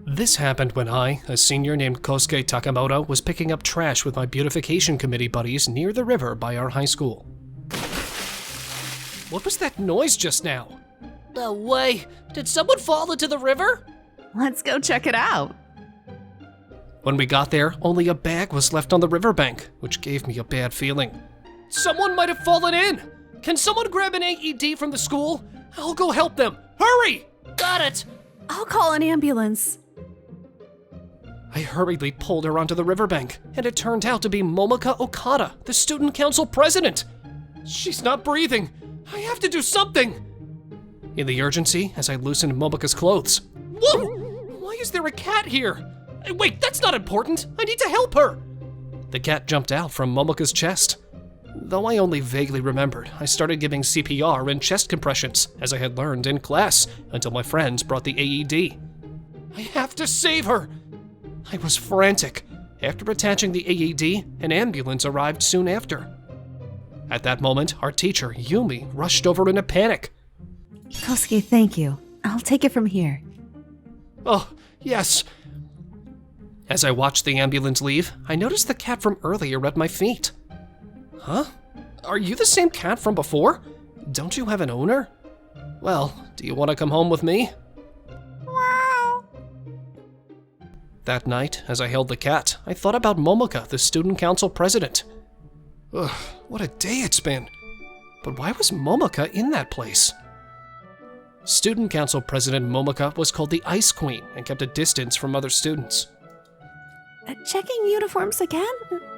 This happened when I, a senior named Kosuke Takamoto, was picking up trash with my beautification committee buddies near the river by our high school. What was that noise just now? No way! Did someone fall into the river? Let's go check it out. When we got there, only a bag was left on the riverbank, which gave me a bad feeling. Someone might have fallen in! Can someone grab an AED from the school? I'll go help them! Hurry! Got it! I'll call an ambulance. I hurriedly pulled her onto the riverbank, and it turned out to be Momika Okada, the student council president. She's not breathing. I have to do something! In the urgency, as I loosened Momika's clothes. Whoa! Why is there a cat here? Wait, that's not important. I need to help her! The cat jumped out from Momika's chest. Though I only vaguely remembered, I started giving CPR and chest compressions, as I had learned in class, until my friends brought the AED. I have to save her! I was frantic. After attaching the AED, an ambulance arrived soon after. At that moment, our teacher, Yumi, rushed over in a panic. Kosuke, thank you. I'll take it from here. Oh, yes. As I watched the ambulance leave, I noticed the cat from earlier at my feet. Huh? Are you the same cat from before? Don't you have an owner? Well, do you want to come home with me? Wow. That night, as I held the cat, I thought about Momoka, the student council president. Ugh, what a day it's been. But why was Momoka in that place? Student council president Momoka was called the Ice Queen and kept a distance from other students. Checking uniforms again?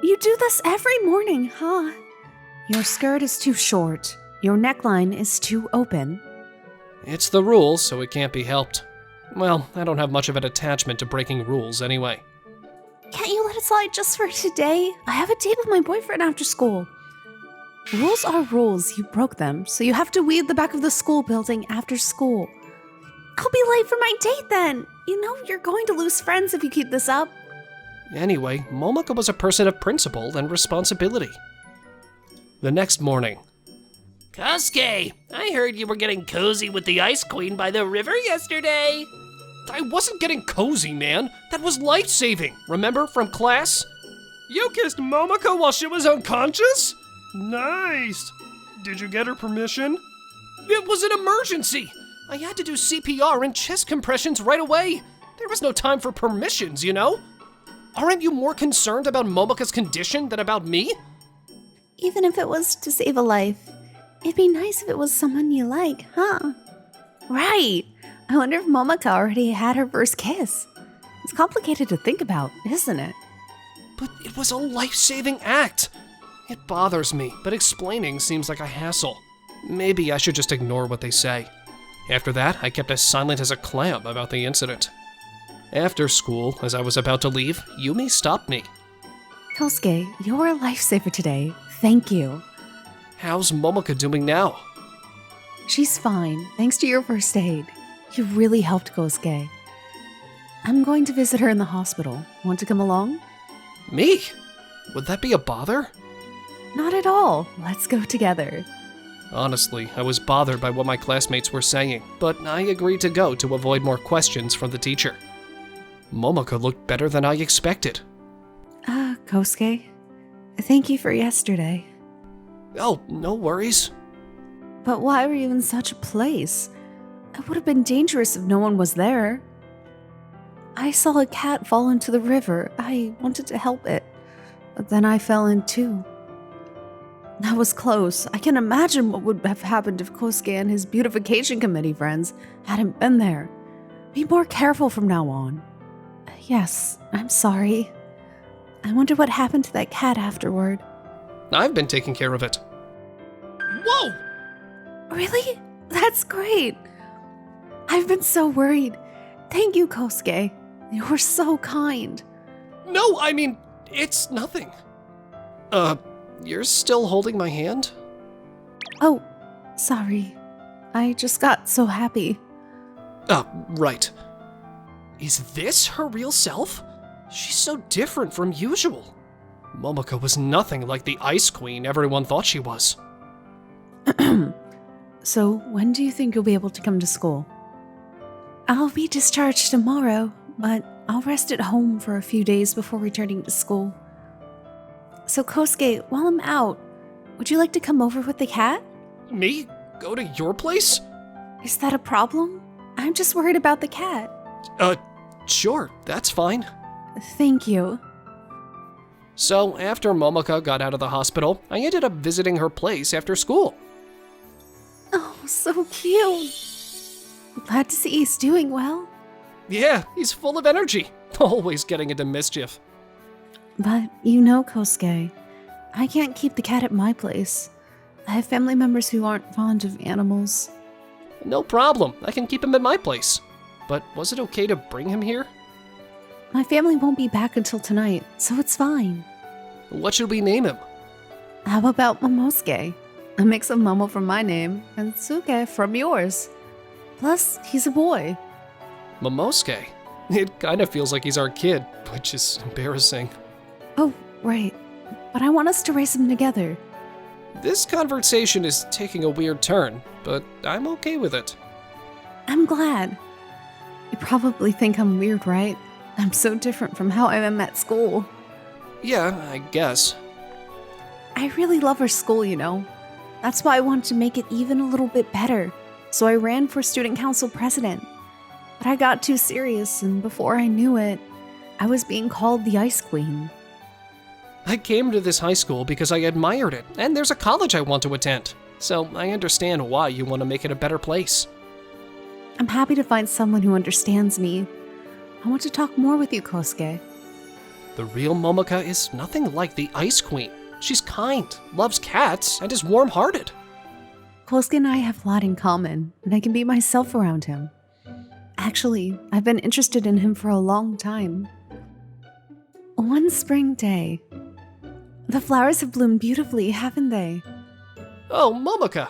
You do this every morning, huh? Your skirt is too short. Your neckline is too open. It's the rules, so it can't be helped. Well, I don't have much of an attachment to breaking rules anyway. Can't you let it slide just for today? I have a date with my boyfriend after school. Rules are rules. You broke them, so you have to weed the back of the school building after school. I'll be late for my date then. You know you're going to lose friends if you keep this up. Anyway, Momoka was a person of principle and responsibility. The next morning. Kosuke, I heard you were getting cozy with the Ice Queen by the river yesterday. I wasn't getting cozy, man. That was life-saving. Remember from class? You kissed Momoko while she was unconscious? Nice. Did you get her permission? It was an emergency. I had to do CPR and chest compressions right away. There was no time for permissions, you know? Aren't you more concerned about Momoka's condition than about me? Even if it was to save a life, it'd be nice if it was someone you like, huh? Right. I wonder if Momoka already had her first kiss. It's complicated to think about, isn't it? But it was a life-saving act. It bothers me, but explaining seems like a hassle. Maybe I should just ignore what they say. After that, I kept as silent as a clam about the incident. After school, as I was about to leave, Yumi stopped me. Kosuke, you're a lifesaver today. Thank you. How's Momoka doing now? She's fine, thanks to your first aid. You really helped Kosuke. I'm going to visit her in the hospital. Want to come along? Me? Would that be a bother? Not at all. Let's go together. Honestly, I was bothered by what my classmates were saying, but I agreed to go to avoid more questions from the teacher. Momoka looked better than I expected. Kosuke, thank you for yesterday. Oh, no worries. But why were you in such a place? It would have been dangerous if no one was there. I saw a cat fall into the river. I wanted to help it, but then I fell in too. That was close. I can imagine what would have happened if Kosuke and his beautification committee friends hadn't been there. Be more careful from now on. Yes, I'm sorry. I wonder what happened to that cat afterward. I've been taking care of it. Whoa! Really? That's great. I've been so worried. Thank you, Kosuke. You were so kind. No, I mean, it's nothing. You're still holding my hand? Oh, sorry. I just got so happy. Right. Is this her real self? She's so different from usual. Momoka was nothing like the Ice Queen everyone thought she was. So, when do you think you'll be able to come to school? I'll be discharged tomorrow, but I'll rest at home for a few days before returning to school. So, Kosuke, while I'm out, would you like to come over with the cat? Me? Go to your place? Is that a problem? I'm just worried about the cat. Sure, that's fine. Thank you. So, after Momoka got out of the hospital, I ended up visiting her place after school. Oh, so cute. Glad to see he's doing well. Yeah, he's full of energy, always getting into mischief. But you know, Kosuke, I can't keep the cat at my place. I have family members who aren't fond of animals. No problem, I can keep him at my place. But was it okay to bring him here? My family won't be back until tonight, so it's fine. What should we name him? How about Momosuke? A mix of Momo from my name and Suke from yours. Plus, he's a boy. Momosuke? It kind of feels like he's our kid, which is embarrassing. Oh, right. But I want us to raise them together. This conversation is taking a weird turn, but I'm okay with it. I'm glad. You probably think I'm weird, right? I'm so different from how I am at school. Yeah, I guess. I really love our school, you know. That's why I wanted to make it even a little bit better. So I ran for student council president. But I got too serious, and before I knew it, I was being called the Ice Queen. I came to this high school because I admired it, and there's a college I want to attend. So I understand why you want to make it a better place. I'm happy to find someone who understands me. I want to talk more with you, Kosuke. The real Momoko is nothing like the Ice Queen. She's kind, loves cats, and is warm-hearted. Kosuke and I have a lot in common, and I can be myself around him. Actually, I've been interested in him for a long time. One spring day. The flowers have bloomed beautifully, haven't they? Oh, Momoko!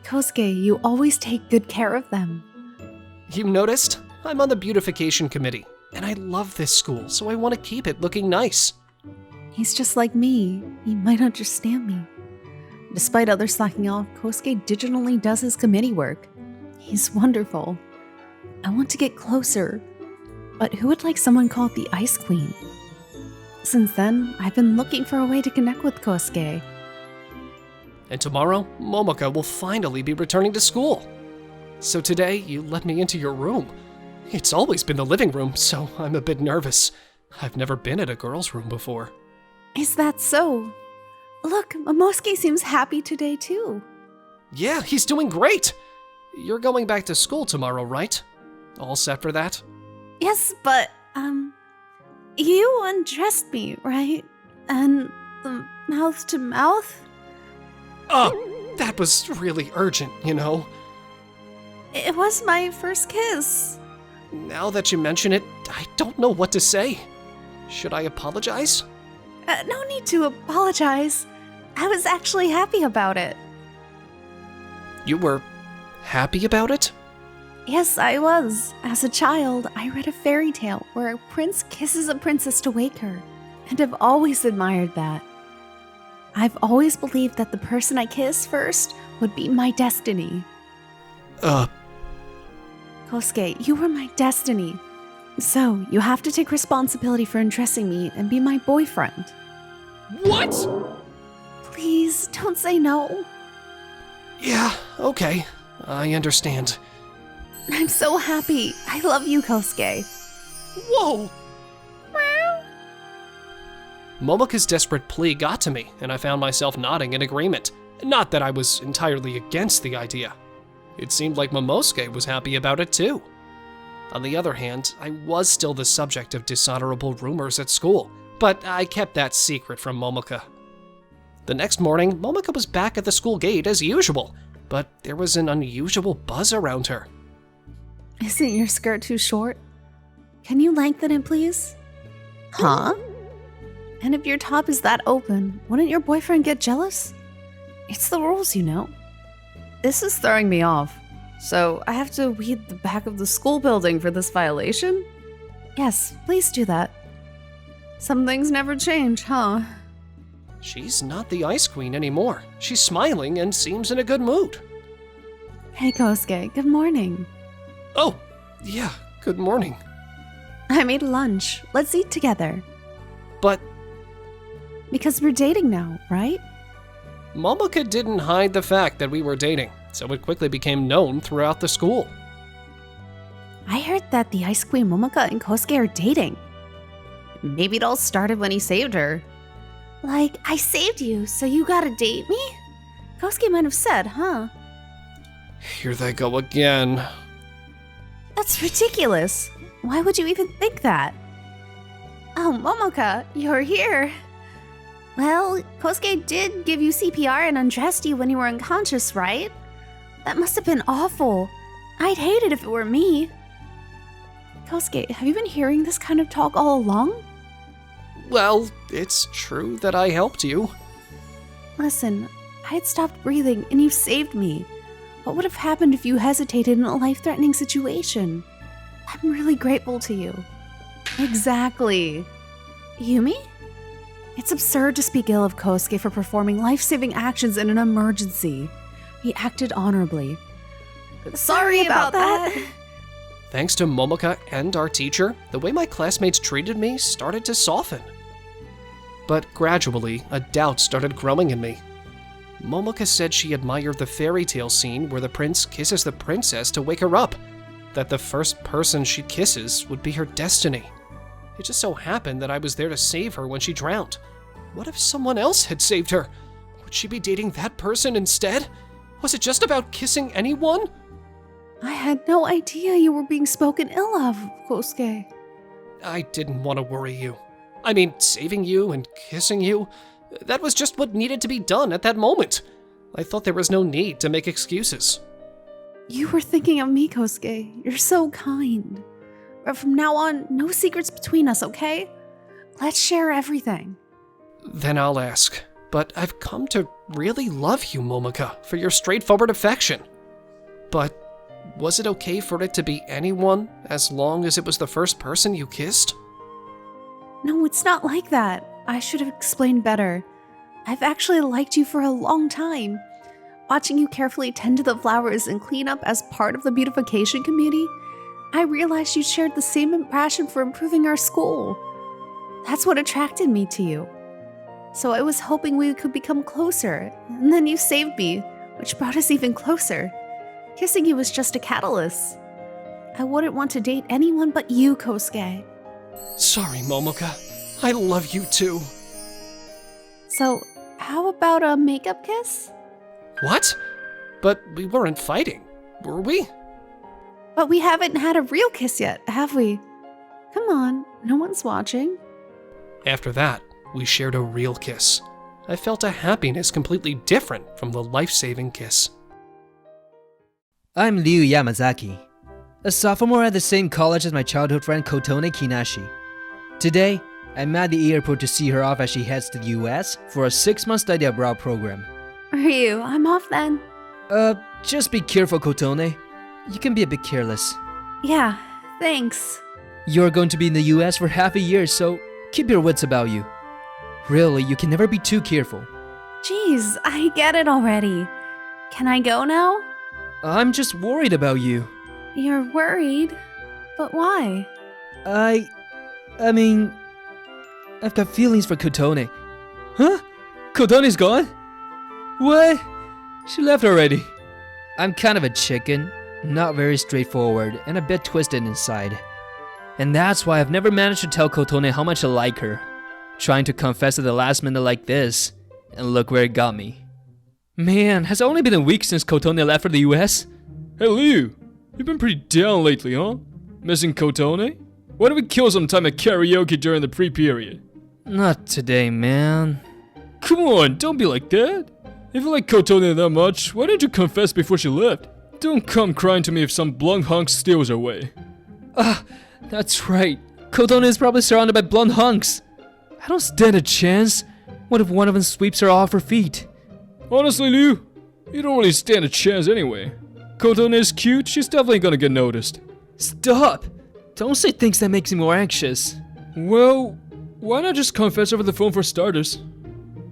Kosuke, you always take good care of them. You noticed? I'm on the beautification committee, and I love this school, so I want to keep it looking nice. He's just like me. He might understand me. Despite others slacking off, Kosuke diligently does his committee work. He's wonderful. I want to get closer. But who would like someone called the Ice Queen? Since then, I've been looking for a way to connect with Kosuke. And tomorrow, Momoko will finally be returning to school. So today, you let me into your room. It's always been the living room, so I'm a bit nervous. I've never been at a girl's room before. Is that so? Look, Momosuke seems happy today too. Yeah, he's doing great! You're going back to school tomorrow, right? All set for that? Yes, but, you undressed me, right? And the mouth to mouth? Oh, that was really urgent, you know. It was my first kiss. Now that you mention it, I don't know what to say. Should I apologize? No need to apologize. I was actually happy about it. You were happy about it? Yes, I was. As a child, I read a fairy tale where a prince kisses a princess to wake her, and I've always admired that. I've always believed that the person I kiss first would be my destiny. Kosuke, you were my destiny. So, you have to take responsibility for undressing me and be my boyfriend. What? Please, don't say no. Yeah, okay. I understand. I'm so happy. I love you, Kosuke. Whoa! Momoko's desperate plea got to me, and I found myself nodding in agreement. Not that I was entirely against the idea. It seemed like Momosuke was happy about it too. On the other hand, I was still the subject of dishonorable rumors at school, but I kept that secret from Momoko. The next morning, Momoko was back at the school gate as usual, but there was an unusual buzz around her. Isn't your skirt too short? Can you lengthen it, please? Huh? And if your top is that open, wouldn't your boyfriend get jealous? It's the rules, you know. This is throwing me off. So I have to weed the back of the school building for this violation? Yes, please do that. Some things never change, huh? She's not the Ice Queen anymore. She's smiling and seems in a good mood. Hey, Kosuke, good morning. Oh, yeah, good morning. I made lunch. Let's eat together. But because we're dating now, right? Momoko didn't hide the fact that we were dating, so it quickly became known throughout the school. I heard that the Ice Queen Momoko and Kosuke are dating. Maybe it all started when he saved her. Like, I saved you, so you gotta date me? Kosuke might have said, huh? Here they go again. That's ridiculous. Why would you even think that? Oh, Momoko, you're here. Well, Kosuke did give you CPR and undressed you when you were unconscious, right? That must have been awful. I'd hate it if it were me. Kosuke, have you been hearing this kind of talk all along? Well, it's true that I helped you. Listen, I had stopped breathing and you saved me. What would have happened if you hesitated in a life-threatening situation? I'm really grateful to you. Exactly. Yumi? It's absurd to speak ill of Kosuke for performing life-saving actions in an emergency. He acted honorably. Sorry about that. Thanks to Momoka and our teacher, the way my classmates treated me started to soften. But gradually, a doubt started growing in me. Momoka said she admired the fairy tale scene where the prince kisses the princess to wake her up, that the first person she kisses would be her destiny. It just so happened that I was there to save her when she drowned. What if someone else had saved her? Would she be dating that person instead? Was it just about kissing anyone? I had no idea you were being spoken ill of, Kosuke. I didn't want to worry you. I mean, saving you and kissing you, that was just what needed to be done at that moment. I thought there was no need to make excuses. You were thinking of me, Kosuke. You're so kind. But from now on, no secrets between us, okay? Let's share everything. Then I'll ask. But I've come to really love you, Momoka, for your straightforward affection. But was it okay for it to be anyone, as long as it was the first person you kissed? No, it's not like that. I should have explained better. I've actually liked you for a long time. Watching you carefully tend to the flowers and clean up as part of the beautification committee, I realized you shared the same passion for improving our school. That's what attracted me to you. So I was hoping we could become closer, and then you saved me, which brought us even closer. Kissing you was just a catalyst. I wouldn't want to date anyone but you, Kosuke. Sorry, Momoka. I love you too. So, how about a makeup kiss? What? But we weren't fighting, were we? But we haven't had a real kiss yet, have we? Come on, no one's watching. After that, we shared a real kiss. I felt a happiness completely different from the life-saving kiss. I'm Ryu Yamazaki, a sophomore at the same college as my childhood friend Kotone Kinashi. Today, I'm at the airport to see her off as she heads to the US for a 6-month study abroad program. Ryu, I'm off then. Just be careful, Kotone. You can be a bit careless. Yeah, thanks. You're going to be in the US for half a year, so keep your wits about you. Really, you can never be too careful. Jeez, I get it already. Can I go now? I'm just worried about you. You're worried? But why? I mean, I've got feelings for Kotone. Huh? Kotone's gone? What? She left already. I'm kind of a chicken, not very straightforward, and a bit twisted inside. And that's why I've never managed to tell Kotone how much I like her. Trying to confess at the last minute like this, and look where it got me. Man, has it only been a week since Kotone left for the US? Hey Liu, you've been pretty down lately, huh? Missing Kotone? Why don't we kill some time at karaoke during the pre-period? Not today, man. Come on, don't be like that. If you like Kotone that much, why didn't you confess before she left? Don't come crying to me if some blonde hunk steals her away. That's right. Kotone is probably surrounded by blonde hunks. I don't stand a chance. What if one of them sweeps her off her feet? Honestly, Liu, you don't really stand a chance anyway. Kotone is cute, she's definitely gonna get noticed. Stop! Don't say things that makes me more anxious. Well, why not just confess over the phone for starters?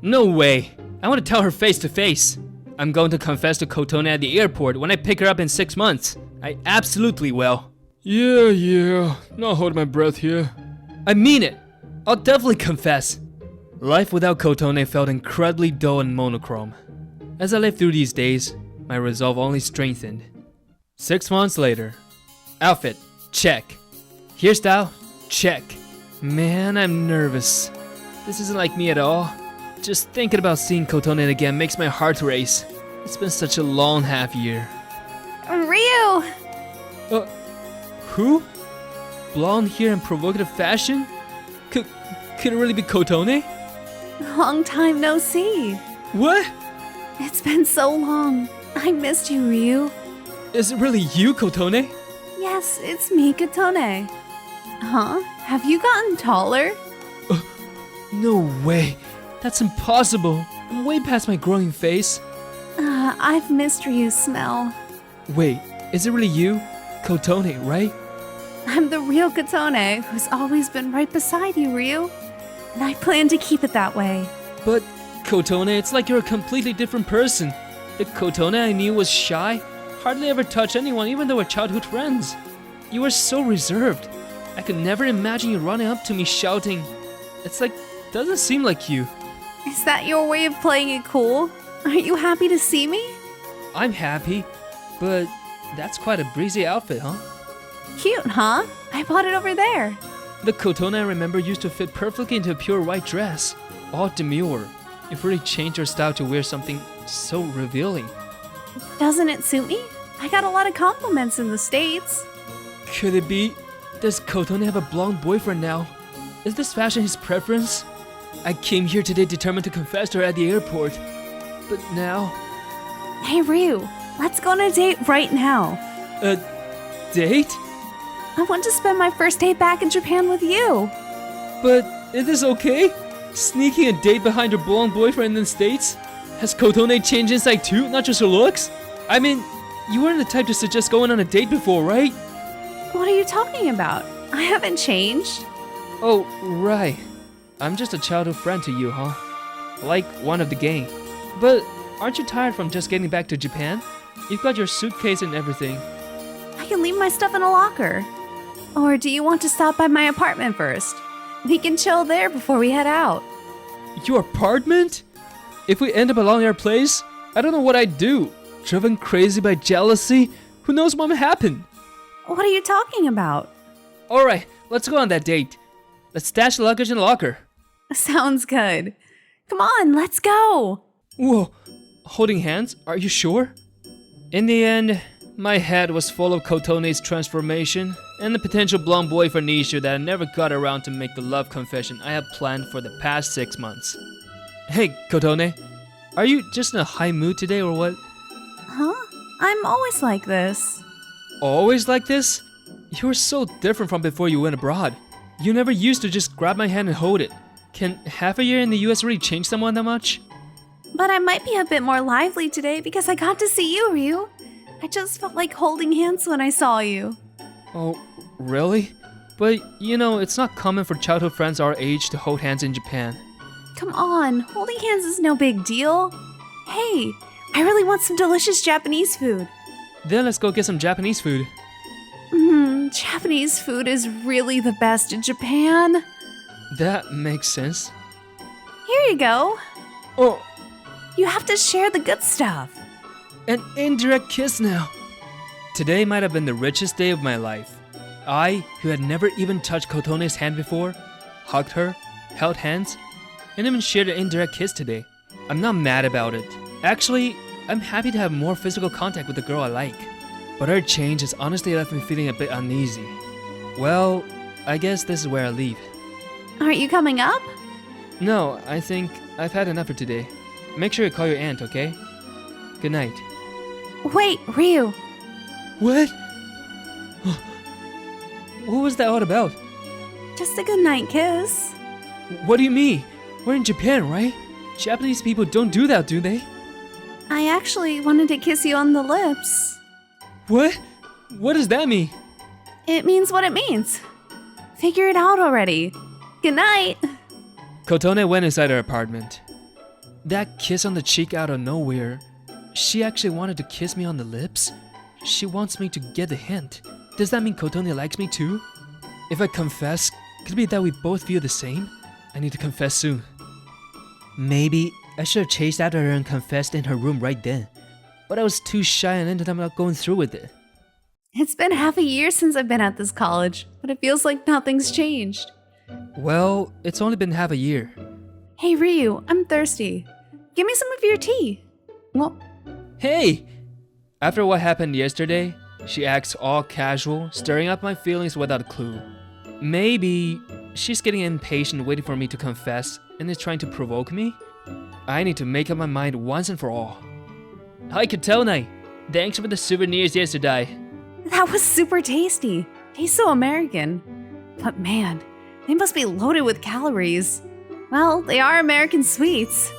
No way. I want to tell her face to face. I'm going to confess to Kotone at the airport when I pick her up in 6 months. I absolutely will. Yeah, not holding my breath here. I mean it. I'll definitely confess. Life without Kotone felt incredibly dull and monochrome. As I lived through these days, my resolve only strengthened. 6 months later. Outfit, check. Hairstyle, check. Man, I'm nervous. This isn't like me at all. Just thinking about seeing Kotone again makes my heart race. It's been such a long half year. Ryu! Who? Blonde hair and provocative fashion? Could it really be Kotone? Long time no see. What? It's been so long. I missed you, Ryu. Is it really you, Kotone? Yes, it's me, Kotone. Huh? Have you gotten taller? No way. That's impossible. I'm way past my growing face. I've missed Ryu's smell. Wait, is it really you? Kotone, right? I'm the real Kotone who's always been right beside you, Ryu. And I plan to keep it that way. But, Kotone, it's like you're a completely different person. The Kotone I knew was shy, hardly ever touched anyone even though we're childhood friends. You were so reserved. I could never imagine you running up to me shouting. It's like, doesn't seem like you. Is that your way of playing it cool? Aren't you happy to see me? I'm happy, but that's quite a breezy outfit, huh? Cute, huh? I bought it over there. The Kotone I remember used to fit perfectly into a pure white dress. All demure. You've really changed your style to wear something so revealing. Doesn't it suit me? I got a lot of compliments in the States. Could it be? Does Kotone have a blonde boyfriend now? Is this fashion his preference? I came here today determined to confess to her at the airport. But now... Hey Ryu, let's go on a date right now. A date? I want to spend my first day back in Japan with you. But is this okay? Sneaking a date behind her blonde boyfriend in the States? Has Kotone changed inside too, not just her looks? I mean, you weren't the type to suggest going on a date before, right? What are you talking about? I haven't changed. Oh, right. I'm just a childhood friend to you, huh? Like one of the gang. But aren't you tired from just getting back to Japan? You've got your suitcase and everything. I can leave my stuff in a locker. Or do you want to stop by my apartment first? We can chill there before we head out. Your apartment? If we end up along your place, I don't know what I'd do. Driven crazy by jealousy? Who knows what might happen? What are you talking about? Alright, let's go on that date. Let's stash the luggage in the locker. Sounds good. Come on, let's go. Whoa, holding hands? Are you sure? In the end, my head was full of Kotone's transformation and the potential blonde boyfriend issue that I never got around to make the love confession I had planned for the past 6 months. Hey, Kotone, are you just in a high mood today or what? Huh? I'm always like this. Always like this? You were so different from before you went abroad. You never used to just grab my hand and hold it. Can half a year in the US really change someone that much? But I might be a bit more lively today because I got to see you, Ryu. I just felt like holding hands when I saw you. Oh, really? But, you know, it's not common for childhood friends our age to hold hands in Japan. Come on, holding hands is no big deal. Hey, I really want some delicious Japanese food. Then let's go get some Japanese food. Japanese food is really the best in Japan. That makes sense. Here you go. Oh, you have to share the good stuff. An indirect kiss now. Today might have been the richest day of my life. I, who had never even touched Kotone's hand before, hugged her, held hands, and even shared an indirect kiss today. I'm not mad about it. Actually, I'm happy to have more physical contact with the girl I like. But her change has honestly left me feeling a bit uneasy. Well, I guess this is where I leave. Aren't you coming up? No, I think I've had enough for today. Make sure you call your aunt, okay? Good night. Wait, Ryu. What? What was that all about? Just a goodnight kiss. What do you mean? We're in Japan, right? Japanese people don't do that, do they? I actually wanted to kiss you on the lips. What? What does that mean? It means what it means. Figure it out already. Good night. Kotone went inside her apartment. That kiss on the cheek out of nowhere. She actually wanted to kiss me on the lips? She wants me to get the hint. Does that mean Kotone likes me too? If I confess, could it be that we both feel the same? I need to confess soon. Maybe I should have chased after her and confessed in her room right then. But I was too shy and ended up not going through with it. It's been half a year since I've been at this college, but it feels like nothing's changed. Well, it's only been half a year. Hey Ryu, I'm thirsty. Give me some of your tea. Well, hey! After what happened yesterday, she acts all casual, stirring up my feelings without a clue. Maybe she's getting impatient waiting for me to confess and is trying to provoke me? I need to make up my mind once and for all. Hi Kotone! Thanks for the souvenirs yesterday. That was super tasty. Tastes so American. But man, they must be loaded with calories. Well, they are American sweets.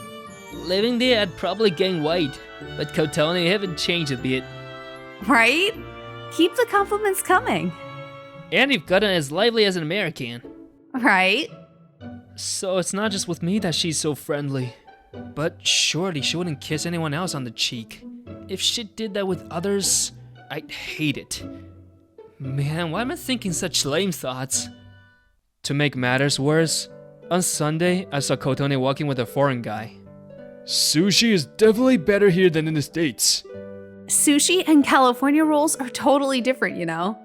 Living there, I'd probably gain weight, but Kotone haven't changed a bit. Right? Keep the compliments coming. And you've gotten as lively as an American. Right? So it's not just with me that she's so friendly. But surely she wouldn't kiss anyone else on the cheek. If she did that with others, I'd hate it. Man, why am I thinking such lame thoughts? To make matters worse, on Sunday, I saw Kotone walking with a foreign guy. Sushi is definitely better here than in the States. Sushi and California rolls are totally different, you know?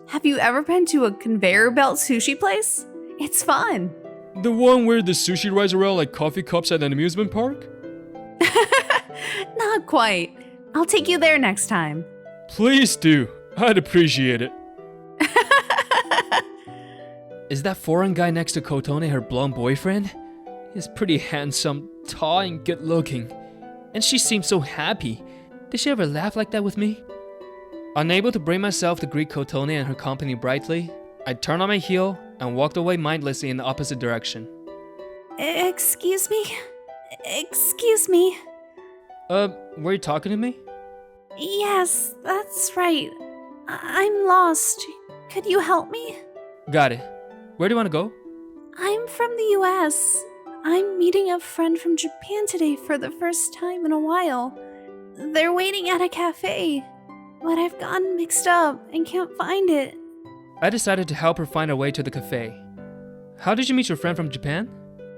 Have you ever been to a conveyor belt sushi place? It's fun. The one where the sushi rides around like coffee cups at an amusement park? Not quite. I'll take you there next time. Please do. I'd appreciate it. Is that foreign guy next to Kotone her blonde boyfriend? He's pretty handsome, tall, and good looking. And she seems so happy. Did she ever laugh like that with me? Unable to bring myself to greet Kotone and her company brightly, I turned on my heel and walked away mindlessly in the opposite direction. Excuse me? Excuse me? Were you talking to me? Yes, that's right. I'm lost. Could you help me? Got it. Where do you want to go? I'm from the US. I'm meeting a friend from Japan today for the first time in a while. They're waiting at a cafe, but I've gotten mixed up and can't find it. I decided to help her find her way to the cafe. How did you meet your friend from Japan?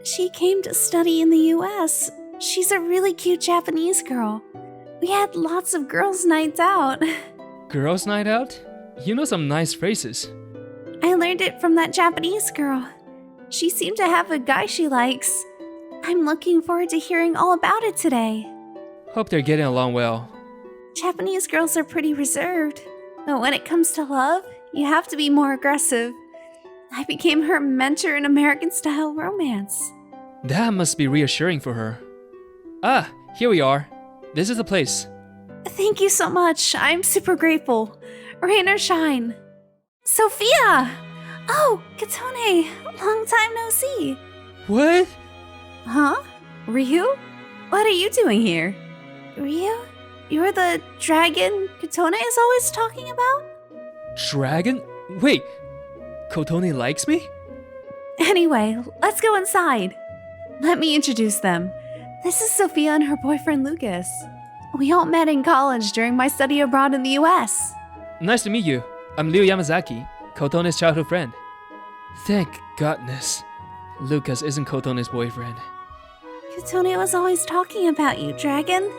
She came to study in the US. She's a really cute Japanese girl. We had lots of girls' nights out. Girls' night out? You know some nice phrases. I learned it from that Japanese girl. She seemed to have a guy she likes. I'm looking forward to hearing all about it today. Hope they're getting along well. Japanese girls are pretty reserved, but when it comes to love, you have to be more aggressive. I became her mentor in American-style romance. That must be reassuring for her. Ah, here we are. This is the place. Thank you so much. I'm super grateful. Rain or shine. Sophia! Oh, Kotone, long time no see. What? Huh? Ryu? What are you doing here? Ryu? You're the dragon Kotone is always talking about? Dragon? Wait, Kotone likes me? Anyway, let's go inside. Let me introduce them. This is Sophia and her boyfriend Lucas. We all met in college during my study abroad in the US. Nice to meet you. I'm Ryu Yamazaki, Kotone's childhood friend. Thank goodness Lucas isn't Kotone's boyfriend. Kotone was always talking about you, dragon.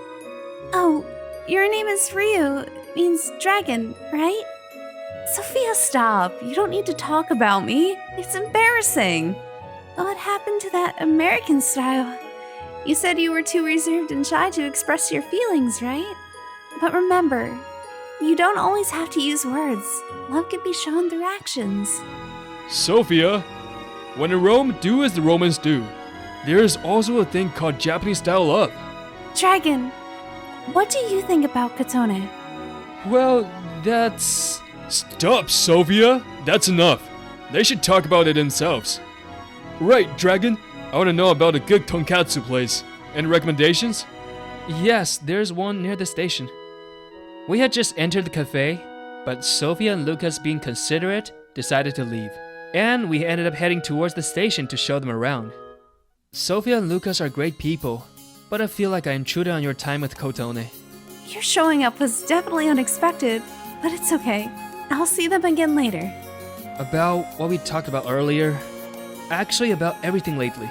Oh, your name is Ryu. Means dragon, right? Sophia, stop. You don't need to talk about me. It's embarrassing. What happened to that American style? You said you were too reserved and shy to express your feelings, right? But remember, you don't always have to use words. Love can be shown through actions. Sophia, when in Rome, do as the Romans do. There is also a thing called Japanese-style love. Dragon, what do you think about Kotone? Well, that's... Stop, Sophia! That's enough. They should talk about it themselves. Right, Dragon? I want to know about a good tonkatsu place. Any recommendations? Yes, there's one near the station. We had just entered the cafe, but Sophia and Lucas, being considerate, decided to leave. And we ended up heading towards the station to show them around. Sophia and Lucas are great people, but I feel like I intruded on your time with Kotone. Your showing up was definitely unexpected, but it's okay. I'll see them again later. About what we talked about earlier, actually about everything lately.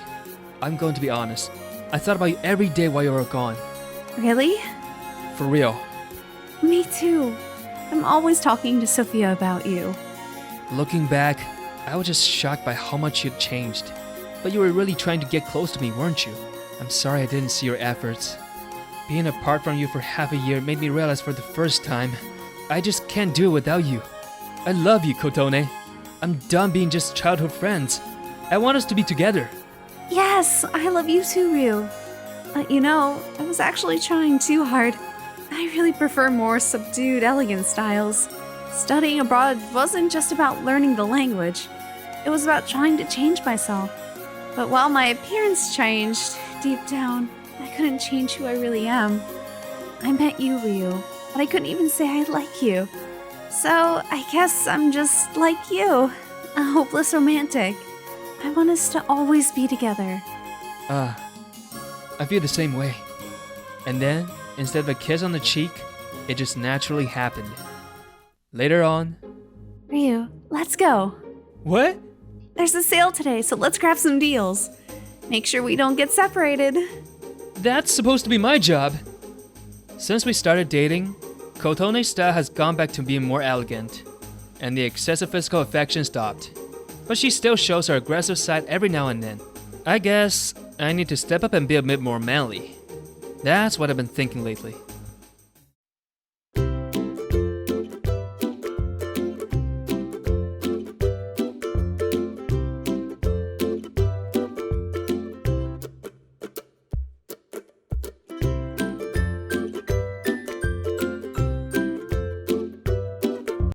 I'm going to be honest. I thought about you every day while you were gone. Really? For real. Me too. I'm always talking to Sophia about you. Looking back, I was just shocked by how much you'd changed. But you were really trying to get close to me, weren't you? I'm sorry I didn't see your efforts. Being apart from you for half a year made me realize for the first time, I just can't do it without you. I love you, Kotone. I'm done being just childhood friends. I want us to be together. Yes, I love you too, Ryu. You know, I was actually trying too hard. I really prefer more subdued, elegant styles. Studying abroad wasn't just about learning the language. It was about trying to change myself. But while my appearance changed, deep down, I couldn't change who I really am. I met you, Ryu, but I couldn't even say I like you. So, I guess I'm just like you, a hopeless romantic. I want us to always be together. I feel the same way. And then, instead of a kiss on the cheek, it just naturally happened. Later on... Ryu, let's go. What? There's a sale today, so let's grab some deals. Make sure we don't get separated. That's supposed to be my job. Since we started dating, Kotone's style has gone back to being more elegant, and the excessive physical affection stopped. But she still shows her aggressive side every now and then. I guess I need to step up and be a bit more manly. That's what I've been thinking lately.